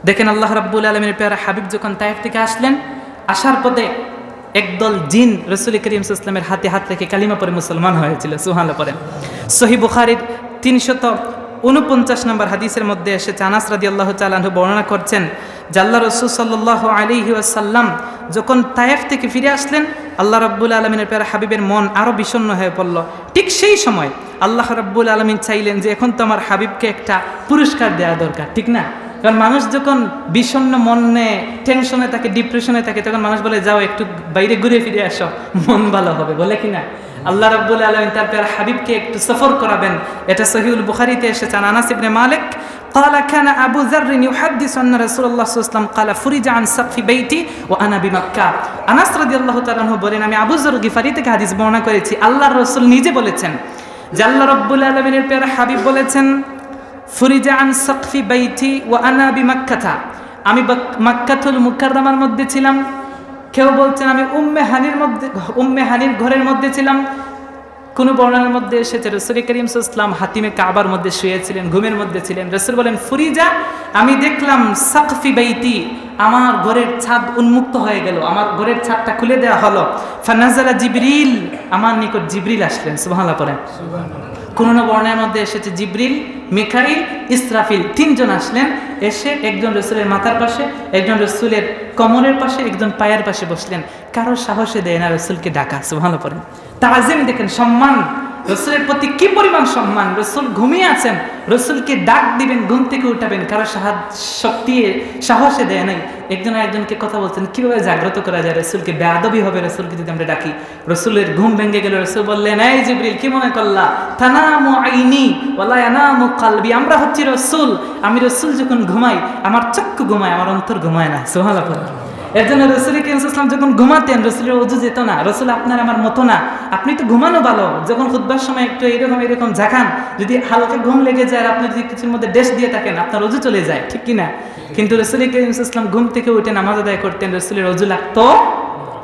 দেখেন আল্লাহ রাব্বুল আলামিনের প্যারা হাবিব যখন তায়েফ থেকে আসলেন, আসার পথে একদল জিন রাসূল করিম সাল্লাল্লাহু আলাইহি ওয়াসাল্লামের হাতে হাত রেখে কালিমা পড়ে মুসলমান হয়েছিল। সুবহানাল্লাহ পড়েন। সহিহ বুখারীর 349 নম্বর হাদিসের মধ্যে এসেছে, আনাস রাদিয়াল্লাহু তাআলা আনহু বর্ণনা করছেন যে আল্লাহ রাসূল সাল্লাল্লাহু আলাইহি ওয়াসাল্লাম যখন তায়েফ থেকে ফিরে আসলেন, আল্লাহ রাব্বুল আলামিনের প্যারা হাবিবের মন আরও বিষণ্ণ হয়ে পড়ল। ঠিক সেই সময় আল্লাহ রাব্বুল আলামিন চাইলেন যে এখন তো আমার হাবিবকে একটা পুরস্কার দেওয়া দরকার, ঠিক না? কারণ মানুষ যখন বিষণ্ণ মনে, টেনশনে থাকে, ডিপ্রেশনে থাকে, তখন মানুষ বলে যাও একটু বাইরে ঘুরে ফিরে আসো, মন ভালো হবে, বলে কি না? আল্লাহ রাব্বুল আলামিন তার প্যারা হাবিবকে একটু সফর করাবেন। এটা সহিহুল বুখারীতে এসেছে, আনাস ইবনে মালিক قال كان أبو ذر يحدث أن رسول الله صلى الله عليه وسلم قال فرج عن سقف بيتي وأنا بمكة। আনাস রাদিয়াল্লাহু তাআলা আনহু বলেন, আমি আবু যর গিফারি থেকে হাদিস বর্ণনা করেছি, আল্লাহর রাসূল নিজে বলেছেন যে আল্লাহ রাব্বুল আলামিনের প্যারা হাবিব বলেছেন ফুরিজা আন সাকফি বাইতি ওয়া আনা বিমাক্কাতা, আমি মক্কাতুল মুকাররমার মধ্যে ছিলাম। কেউ বলছেন আমি উম্মে হানির ঘরের মধ্যে ছিলাম। কোন বর্ণনার মধ্যে এসেছে রাসূল করিম সাল্লাল্লাহু আলাইহি ওয়াসাল্লাম হাতিমে কাবার মধ্যে শুয়েছিলেন, ঘুমের মধ্যে ছিলেন। রাসূল বলেন ফুরিজা, আমি দেখলাম সাকফি বাইতি, আমার ঘরের ছাদ উন্মুক্ত হয়ে গেল, আমার ঘরের ছাদটা খুলে দেওয়া হলো। ফানাজালা জিবরিল, আমার নিকট জিবরিল আসলেন। সুবহানাল্লাহ পড়েন। কোন বর্ণনার মধ্যে এসেছে জিবরিল, মিকাইল, ইসরাফিল, তিনজন আসলেন। এসে একজন রাসূলের মাথার পাশে, একজন রাসূলের কোমরের পাশে, একজন পায়ের পাশে বসলেন। কারো সাহসে দেয় না রাসূলকে ডাকা। সুবহানাল্লাহ পড়েন। তাজিম দেখেন, সম্মান, রাসূলের প্রতি কি পরিমাণ সম্মান। রাসূল ঘুমিয়ে আছেন, রাসূলকে ডাক দিবেন, ঘুম থেকে উঠাবেন, কারো শক্তি সাহসে দেয় নাই। একজন আরেকজনকে কথা বলছেন কিভাবে জাগ্রত করা যায়, রাসূলকে বেয়াদবি হবে রাসূলকে যদি আমরা ডাকি। রাসূলের ঘুম ভেঙে গেল। রাসূল বললেন, এই জিবরিল, কি মনে করলা? তানামু আইনি ওয়ালা ইয়ানামু কলবি, আমরা হচ্ছি রাসূল, আমি রাসূল যখন ঘুমাই আমার চক্ষু ঘুমায়, আমার অন্তর ঘুমায় না। সুবহানাল্লাহ। এর জন্য রাসূল করিম সাল্লাল্লাহু আলাইহি ওয়াসাল্লাম যখন ঘুমাতেন রাসূলের ওযু যেত না। রাসূল আপনার আমার মতো না, আপনি তো ঘুমানো ভালো, যখন খুতবার সময় একটু এরকম ঝাঁকান, যদি হালকা ঘুম লেগে যায় আর আপনি যদি কিছুর মধ্যে ডেশ দিয়ে থাকেন আপনার ওযু চলে যায়, ঠিক কি না? কিন্তু রাসূল করিম সাল্লাল্লাহু আলাইহি ওয়াসাল্লাম ঘুম থেকে উঠে নামাজ আদায় করতেন, রাসূলের ওযু লাগতো।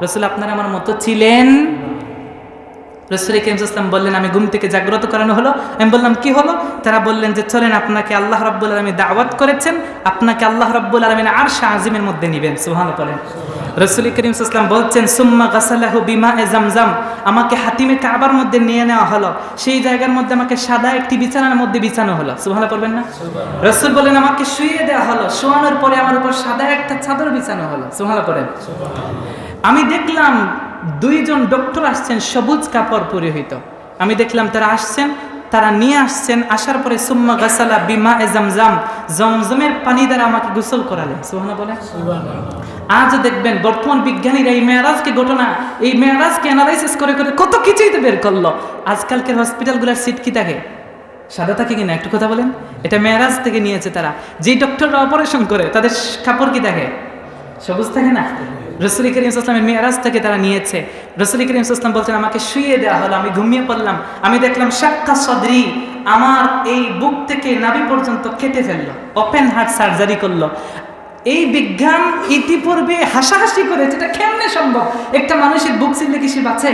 রাসূল আপনার আমার মতো ছিলেন। রাসূল করিম সাল্লাল্লাহু আলাইহি ওয়াসাল্লাম বললেন, আমি ঘুম থেকে জাগ্রত করানো হলো। আমি বললাম কি হলো? তারা বললেন যে চলেন, আপনাকে আল্লাহ রাব্বুল আলামিন দাওয়াত করেছেন, আপনাকে আল্লাহ রাব্বুল আলামিন আরশে আজিমের মধ্যে নেবেন। সুবহানাল্লাহ বলেন। রাসূল করিম সাল্লাল্লাহু আলাইহি ওয়াসাল্লাম বলছেন সুম্মা গাসালাহু বিমায়ে জামজাম, আমাকে হাতিমে কাবার মধ্যে নিয়ে নেওয়া হলো, সেই জায়গার মধ্যে আমাকে সাদা একটি বিছানার মধ্যে বিছানো হলো। সুবহানাল্লাহ পড়বেন না? রাসূল বলেন আমাকে শুইয়ে দেওয়া হলো, শোয়ানোর পরে আমার উপর সাদা একটা চাদর বিছানো হলো। সুবহানাল্লাহ পড়েন। আমি দেখলাম দুইজন ডক্টর আসছেন সবুজ কাপড় পরিহিত। আমি দেখলাম তারা আসছেন, তারা নিয়ে আসছেন, আসার পরে সুম্মা গাসালা বিমায়ে জামজাম, জমজমের পানি দ্বারা আমাকে গোসল করালেন। সুবহানাল্লাহ বলেন। আজও দেখবেন বর্তমান বিজ্ঞানীরা এই মেয়ারাজকে ঘটনা, এই মেয়ারাজকে অ্যানালাইসিস করে করে কত কিছুই তো বের করলো। আজকালকার হসপিটালগুলোর সিট কি থাকে? সাদা থাকে কিনা একটু কথা বলেন। এটা মেয়ারাজ থেকে নিয়েছে তারা। যেই ডক্টররা অপারেশন করে তাদের কাপড় কি থাকে? সবুজ থাকে না? রাসূল করিম সাল্লাল্লাহু আলাইহি ওয়াসাল্লামের মেরাজ থেকে তারা নিয়েছে। রাসূল করিম সাল্লাল্লাহু আলাইহি ওয়াসাল্লাম বলছেন আমাকে শুইয়ে দেওয়া হলো, আমি ঘুমিয়ে পড়লাম। আমি দেখলাম শাক্কা সদরি, আমার এই বুক থেকে নাভি পর্যন্ত কেটে ফেললো, ওপেন হার্ট সার্জারি করলো। এই বিজ্ঞান ইতিপূর্বে হাসাহাসি করেছে, এটা কেমনে সম্ভব? একটা মানুষের বুক ছিঁড়লে কি সে বাঁচে?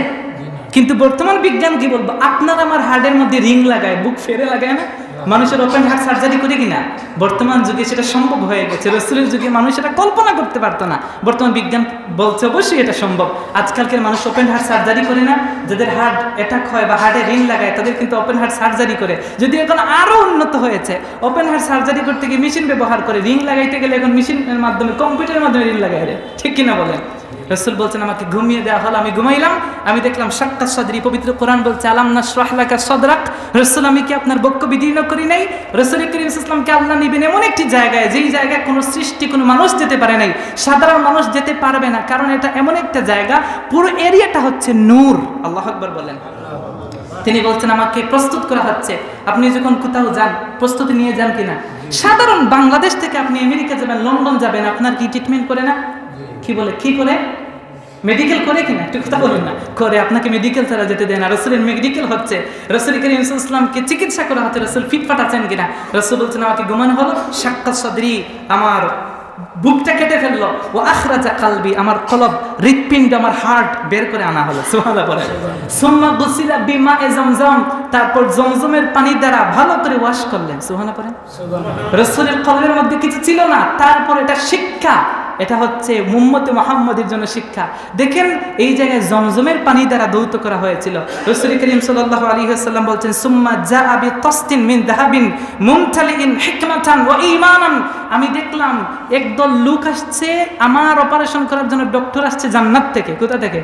কিন্তু বর্তমান বিজ্ঞান কি বলবো, আপনার আমার হার্টের মধ্যে রিং লাগায়, বুক ফেরে লাগায় না? মানুষের ওপেন হার্ট সার্জারি করে কিনা? বর্তমান যুগে সেটা সম্ভব হয়ে গেছে। রাসূলের যুগে মানুষ এটা কল্পনা করতে পারতো না, বর্তমান বিজ্ঞান বলছে অবশ্যই এটা সম্ভব। আজকালকার মানুষ ওপেন হার্ট সার্জারি করে না, যাদের হার্ট অ্যাটাক হয় বা হার্টে রিং লাগায় তাদের কিন্তু ওপেন হার্ট সার্জারি করে। যদি এখন আরও উন্নত হয়েছে, ওপেন হার্ট সার্জারি করতে গিয়ে মেশিন ব্যবহার করে, রিং লাগাইতে গেলে এখন মেশিনের মাধ্যমে, কম্পিউটারের মাধ্যমে রিং লাগাই দেয়, ঠিক কিনা বলেন? রাসূল বলছেন আমাকে ঘুমিয়ে দেওয়া হলো, আমি ঘুমাইলাম। আমি দেখলাম শাক্কা সদরি, পবিত্র কোরআন বলছে আলাম নাশরাহ লাকা সদরাক, রাসূল আমি কি আপনার বক্ষ বিদীর্ণ করি নাই? রাসূল করিম সাল্লাল্লাহু আলাইহি ওয়াসাল্লামকে আল্লাহ নিবেন এমন একটি জায়গায়, যেই জায়গায় কোনো সৃষ্টি, কোনো মানুষ যেতে পারে নাই, সাধারণ মানুষ যেতে পারবে না, কারণ এটা এমন একটা জায়গা, পুরো এরিয়াটা হচ্ছে নূর। আল্লাহু আকবার বলেন। তিনি বলছেন আমাকে প্রস্তুত করা হচ্ছে। আপনি যখন কোথাও যান প্রস্তুতি নিয়ে যান কিনা? সাধারণ বাংলাদেশ থেকে আপনি আমেরিকা যাবেন, লন্ডন যাবেন, আপনার কি ট্রিটমেন্ট করে না? কি বলে, কি করে? মেডিকেল করে কিনা? একটু কথা বলেন না। করে, আপনাকে মেডিকেল ছাড়া যেতে দেয় না। রাসূলের মেডিকেল হচ্ছে, রাসূল করিম সাল্লাল্লাহু আলাইহি ওয়াসাল্লামকে চিকিৎসা করা হচ্ছে। রাসূল ফিটফাট আছেন কিনা? রাসূল বলছেন আমাকে ঘুমানো হলো, শাক্কা সদরি, আমার বুকটা কেটে ফেললো, ও আখরাজা কালবি, আমার কলব, হৃৎপিণ্ড, আমার হার্ট বের করে আনা হলো। সুবহানাল্লাহ বলেন। সুম্মা গুসিলা বিমায়ে জামজাম, তারপর জমজমের পানি দ্বারা ভালো করে ওয়াশ করলেন। সুবহানাল্লাহ বলেন। রাসূলের কলবের মধ্যে কিছু ছিল না, তারপর এটা শিক্ষা, এটা হচ্ছে উম্মতে মুহাম্মদের জন্য শিক্ষা। দেখেন এই জায়গায় জমজমের পানি দ্বারা দৌত করা হয়েছিল। রাসূল করিম সাল্লাল্লাহু আলাইহি ওয়াসাল্লাম বলছেন, সুম্মা জাআ বিতাসতিন মিন যাহাবিন মুমতালিইন হিকমাতান ওয়া ঈমানান। আমি দেখলাম একদল লোক আসছে, আমার অপারেশন করার জন্য ডক্টর আসছে জান্নাত থেকে। কোথা থেকে?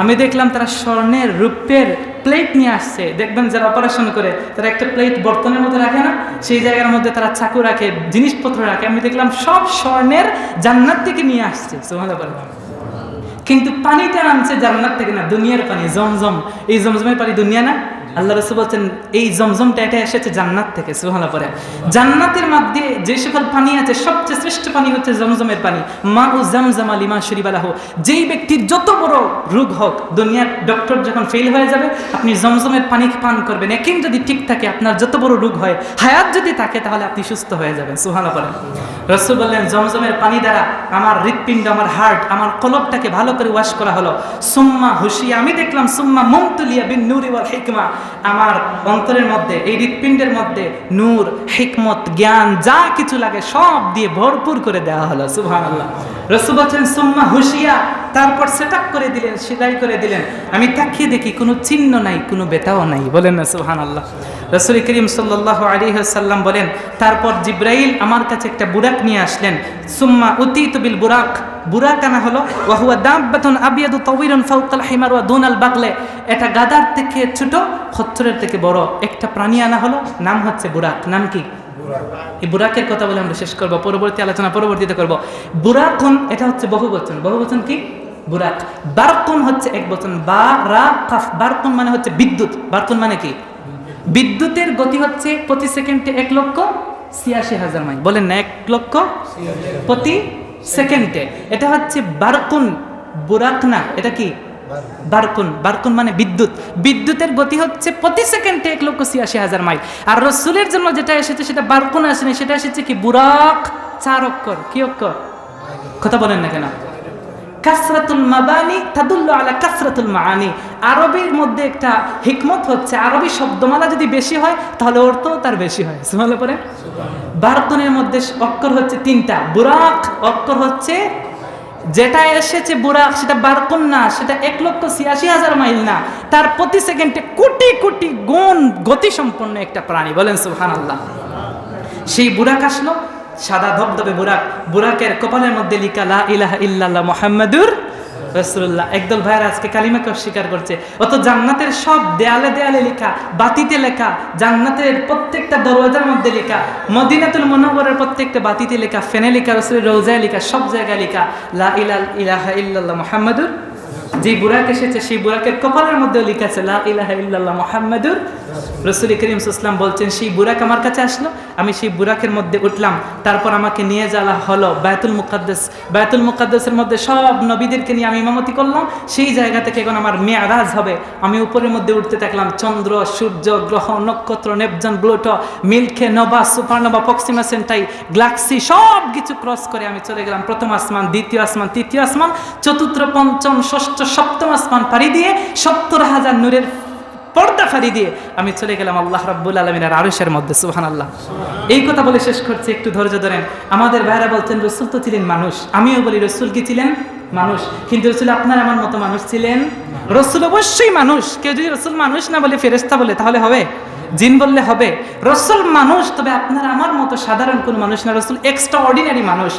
আমি দেখলাম তারা স্বর্ণের রূপের প্লেট নিয়ে আসছে। দেখবেন যারা অপারেশন করে তারা একটা প্লেট বর্তনের মধ্যে রাখে না, সেই জায়গার মধ্যে তারা চাকু রাখে, জিনিসপত্র রাখে। আমি দেখলাম সব স্বর্ণের, জান্নাত থেকে নিয়ে আসছে। সুবহানাল্লাহ। কিন্তু পানিটা আনছে জান্নাত থেকে না, দুনিয়ার পানি, জমজম। এই জমজমের পানি দুনিয়া না। আল্লাহ রাসূল বলছেন এই জমজমটা এটা এসেছে জান্নাত থেকে। সুবহানাল্লাহ। পরে জান্নাতের মধ্যে যে সকল পানি আছে সবচেয়ে শ্রেষ্ঠ পানি হচ্ছে জমজমের পানি। মাউ জামজাম লিমা শুরিবা লাহু। যেই ব্যক্তির যত বড় রোগ হোক, দুনিয়ার ডক্টর যখন ফেল হয়ে যাবে, আপনি জমজমের পানি পান করবেন। একদিন যদি ঠিক থাকে, আপনার যত বড় রোগ হয়, হায়াত যদি থাকে, তাহলে আপনি সুস্থ হয়ে যাবেন। সুবহানাল্লাহ। রাসূল বললেন জমজমের পানি দ্বারা আমার হৃৎপিণ্ড, আমার হার্ট, আমার কলবটাকে ভালো করে ওয়াশ করা হলো। সুম্মা হুশিয়া, আমি দেখলাম সুম্মা মুমতুলিয়া বিন নূরি ওয়াল হিকমা। আমার অন্তরের মধ্যে, এই হৃৎপিণ্ডের মধ্যে নূর, হিকমত, জ্ঞান যা কিছু লাগে সব দিয়ে ভরপুর করে দেওয়া হলো। সুবহানাল্লাহ। রাসূল বলেন সুম্মা হুশিয়া, তারপর সেটআপ করে দিলেন, সেলাই করে দিলেন। আমি তাকিয়ে দেখি কোনো চিহ্ন নাই, কোনো ব্যথাও নাই। বলেন না সুবহানাল্লাহ। রাসূল করিম সাল্লাল্লাহু আলাইহি ওয়াসাল্লাম বলেন, তারপর জিবরাইল আমার কাছে একটা বুরাক নিয়ে আসলেন। সুম্মা উতিতু বিল বুরাক। বুরাক আনা হলো, ওয়া হুয়া দাব্বাতুন আবিয়াদু তাওয়িলুন ফাওকাল হিমার ওয়া দুনাল বাগলে। এটা গাধার থেকে ছোট, খচ্চরের থেকে বড় একটা প্রাণী আনা হলো, নাম হচ্ছে বুরাক। নাম কি? এই বুরাকের কথা বলে আমরা শেষ করব, পরবর্তী আলোচনা পরবর্তীতে করব। বুরাকুন এটা হচ্ছে বহুবচন। বহুবচন কি? বুরাক। বারকুন হচ্ছে একবচন, বা রা কাফ। বারকুন মানে হচ্ছে বিদ্যুৎ। বারকুন মানে কি? বিদ্যুতের গতি হচ্ছে প্রতি সেকেন্ডে 1,86,000 মাইল। বলেন না, 1,00,000 প্রতি সেকেন্ডে। এটা হচ্ছে বারকুন, বুরাক না। এটা কি? বারকুন। বারকুন মানে বিদ্যুৎ। বিদ্যুতের গতি হচ্ছে প্রতি সেকেন্ডে 1,86,000 মাইল। আর রাসূলের জন্য যেটা এসেছে সেটা বারকুন আসেনি, সেটা এসেছে কি? বুরাক। 4 অক্ষর। কি অক্ষর? কথা বলেন না কেন? কাসরাতুল মাবানি তাদুল্লু আলা কাসরাতুল মাআনি। আরবির মধ্যে একটা হিকমত হচ্ছে, আরবি শব্দমালা যদি বেশি হয় তাহলে অর্থ তার বেশি হয়। সুবহানাল্লাহ। পরে বারকুনের মধ্যে অক্ষর হচ্ছে 3টা। বুরাক অক্ষর হচ্ছে, যেটা এসেছে বুরাক সেটা বারকুন না, সেটা 1,86,000 মাইল না, তার প্রতি সেকেন্ডে কোটি কোটি গুণ গতি সম্পন্ন একটা প্রাণী। বলেন সুবহানাল্লাহ। সেই বুরাক আসলো, সাদা ধবধবে বুরাক। বুরাকের কপালের মধ্যে লিখা লা ইলাহা ইল্লাল্লাহ মুহাম্মাদুর রাসূলুল্লাহ। একদল ভাইরা আজকে কালিমাকে অস্বীকার করছে, অত জান্নাতের সব দেয়ালে দেয়ালে লেখা, বাতিতে লেখা, জান্নাতের প্রত্যেকটা দরওয়াজার মধ্যে লেখা, মদিনাতুল মুনাওয়ারার প্রত্যেকটা বাতিতে লেখা, ফেনে লেখা, রাসূলের রওজায় লেখা, সব জায়গায় লেখা লা ইলাহা ইল্লাল্লাহ মুহাম্মাদুর। যে বুরাক এসেছে সেই বুরাকের কপালের মধ্যে লেখা আছে লা ইলাহা ইল্লাল্লাহ মুহাম্মাদুর রাসূল করিম সাল্লাল্লাহু আলাইহি ওয়াসাল্লাম বলছেন, সেই বুরাক আমার কাছে আসলো, আমি সেই বুরাকের মধ্যে উঠলাম। তারপর আমাকে নিয়ে যাওয়া হলো বায়তুল মুকাদ্দাস। বায়তুল মুকাদ্দাসের মধ্যে সব নবীদেরকে নিয়ে আমি ইমামতি করলাম। সেই জায়গা থেকে এখন আমার মেরাজ হবে। আমি উপরের মধ্যে উঠতে থাকলাম। চন্দ্র, সূর্য, গ্রহ, নক্ষত্র, Neptune, Pluto, milky, nova, supernova, Proxima Centauri, galaxy সব কিছু ক্রস করে আমি চলে গেলাম প্রথম আসমান, দ্বিতীয় আসমান, তৃতীয় আসমান, চতুর্থ, পঞ্চম, ষষ্ঠ, সপ্তম আসমান পাড়ি দিয়ে 70,000 নূরের পর্দা ফাড়ি দিয়ে আমি চলে গেলাম আল্লাহ রাব্বুল আলামিনের আরশের মধ্যে। সুবহানাল্লাহ। এই কথা বলে শেষ করছি, একটু ধৈর্য ধরেন। আমাদের ভাইরা বলছেন রাসূল তো ছিলেন মানুষ। আমিও বলি রাসূল কি ছিলেন? মানুষ। কিন্তু রাসূল আপনার আমার মতো মানুষ ছিলেন? রাসূল অবশ্যই মানুষ। কেউ যদি রাসূল মানুষ না বলে ফেরেশতা বলে তাহলে হবে? জিন বললে হবে? রাসূল মানুষ, তবে আপনার আমার মতো সাধারণ কোনো মানুষ না। রাসূল এক্সট্রা অর্ডিনারি মানুষ।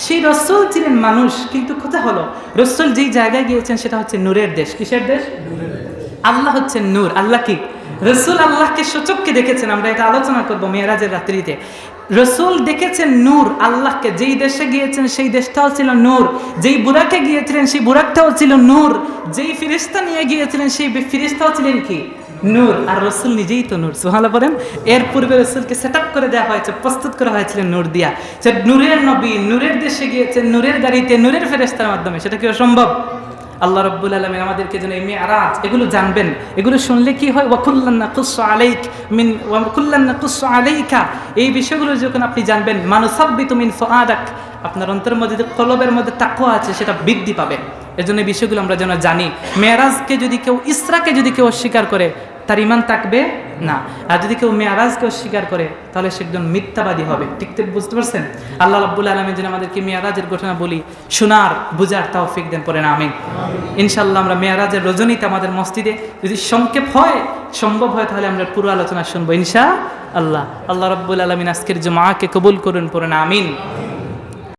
সেই রাসূল ছিলেন মানুষ, কিন্তু কথা হলো রাসূল যেই জায়গায় গিয়েছেন সেটা হচ্ছে নূরের দেশ। কিসের দেশ? আল্লাহ হচ্ছে নূর। আল্লাহ কি? রাসূল আল্লাহকে সচক্ষে দেখেছেন। আমরা এটা আলোচনা করব মেরাজের রাত্রিতে। রাসূল দেখেছেন নূর আল্লাহকে। যেই দেশে গিয়েছেন সেই দেশটাও ছিল নূর। যেই বুরাকে গিয়েছিলেন সেই বুরাকটাও ছিল নূর। যেই ফেরেশতা নিয়ে গিয়েছিলেন সেই ফেরেশতাও ছিলেন কি? নূর। আর রাসূল নিজেই তো নূর। সুবহানাল্লাহ বলেন। এর পূর্বে রাসূলকে সেটআপ করে দেওয়া হয়েছে, প্রস্তুত করা হয়েছিল নূর দিয়া। সে নূরের নবী, নূরের দেশে গিয়েছেন, নূরের গাড়িতে, নূরের ফেরেশতার মাধ্যমে। সেটা কি অসম্ভব? আল্লাহ রাব্বুল আলামিন আমাদেরকে যেন এই মেরাজ এগুলো জানবেন। এগুলো শুনলে কি হয়? ওয়া কুল্লান নাকুসু আলাইক মিন ওয়া কুল্লান নাকুসু আলাইকা। এই বিষয়গুলো যখন আপনি জানবেন, মানুসাব্বিতু মিন ফুআদাক, আপনার অন্তরের মধ্যে যে কলবের মধ্যে তাকওয়া আছে সেটা বৃদ্ধি পাবে। এজন্য এই বিষয়গুলো আমরা যেন জানি। মেরাজকে যদি কেউ, ইসরাকে যদি কেউ অস্বীকার করে, তার ঈমান থাকবে না। আর যদি কেউ মেয়ারাজকে অস্বীকার করে তাহলে সে একজন মিথ্যাবাদী হবে। ঠিক তো বুঝতে পারছেন? আল্লাহ রাব্বুল আলামিন যেন আমাদেরকে মেয়ারাজের ঘটনা বলি শোনার বুঝার তৌফিক দেন, পড়েন আমিন। ইনশাআল্লাহ আমরা মেয়ারাজের রজনীতে আমাদের মসজিদে যদি সংক্ষেপ হয়, সম্ভব হয়, তাহলে আমরা পুরো আলোচনা শুনবো ইনশাআল্লাহ। আল্লাহ রাব্বুল আলামিন আজকের জুমআকে কবুল করুন, পড়েন আমিন।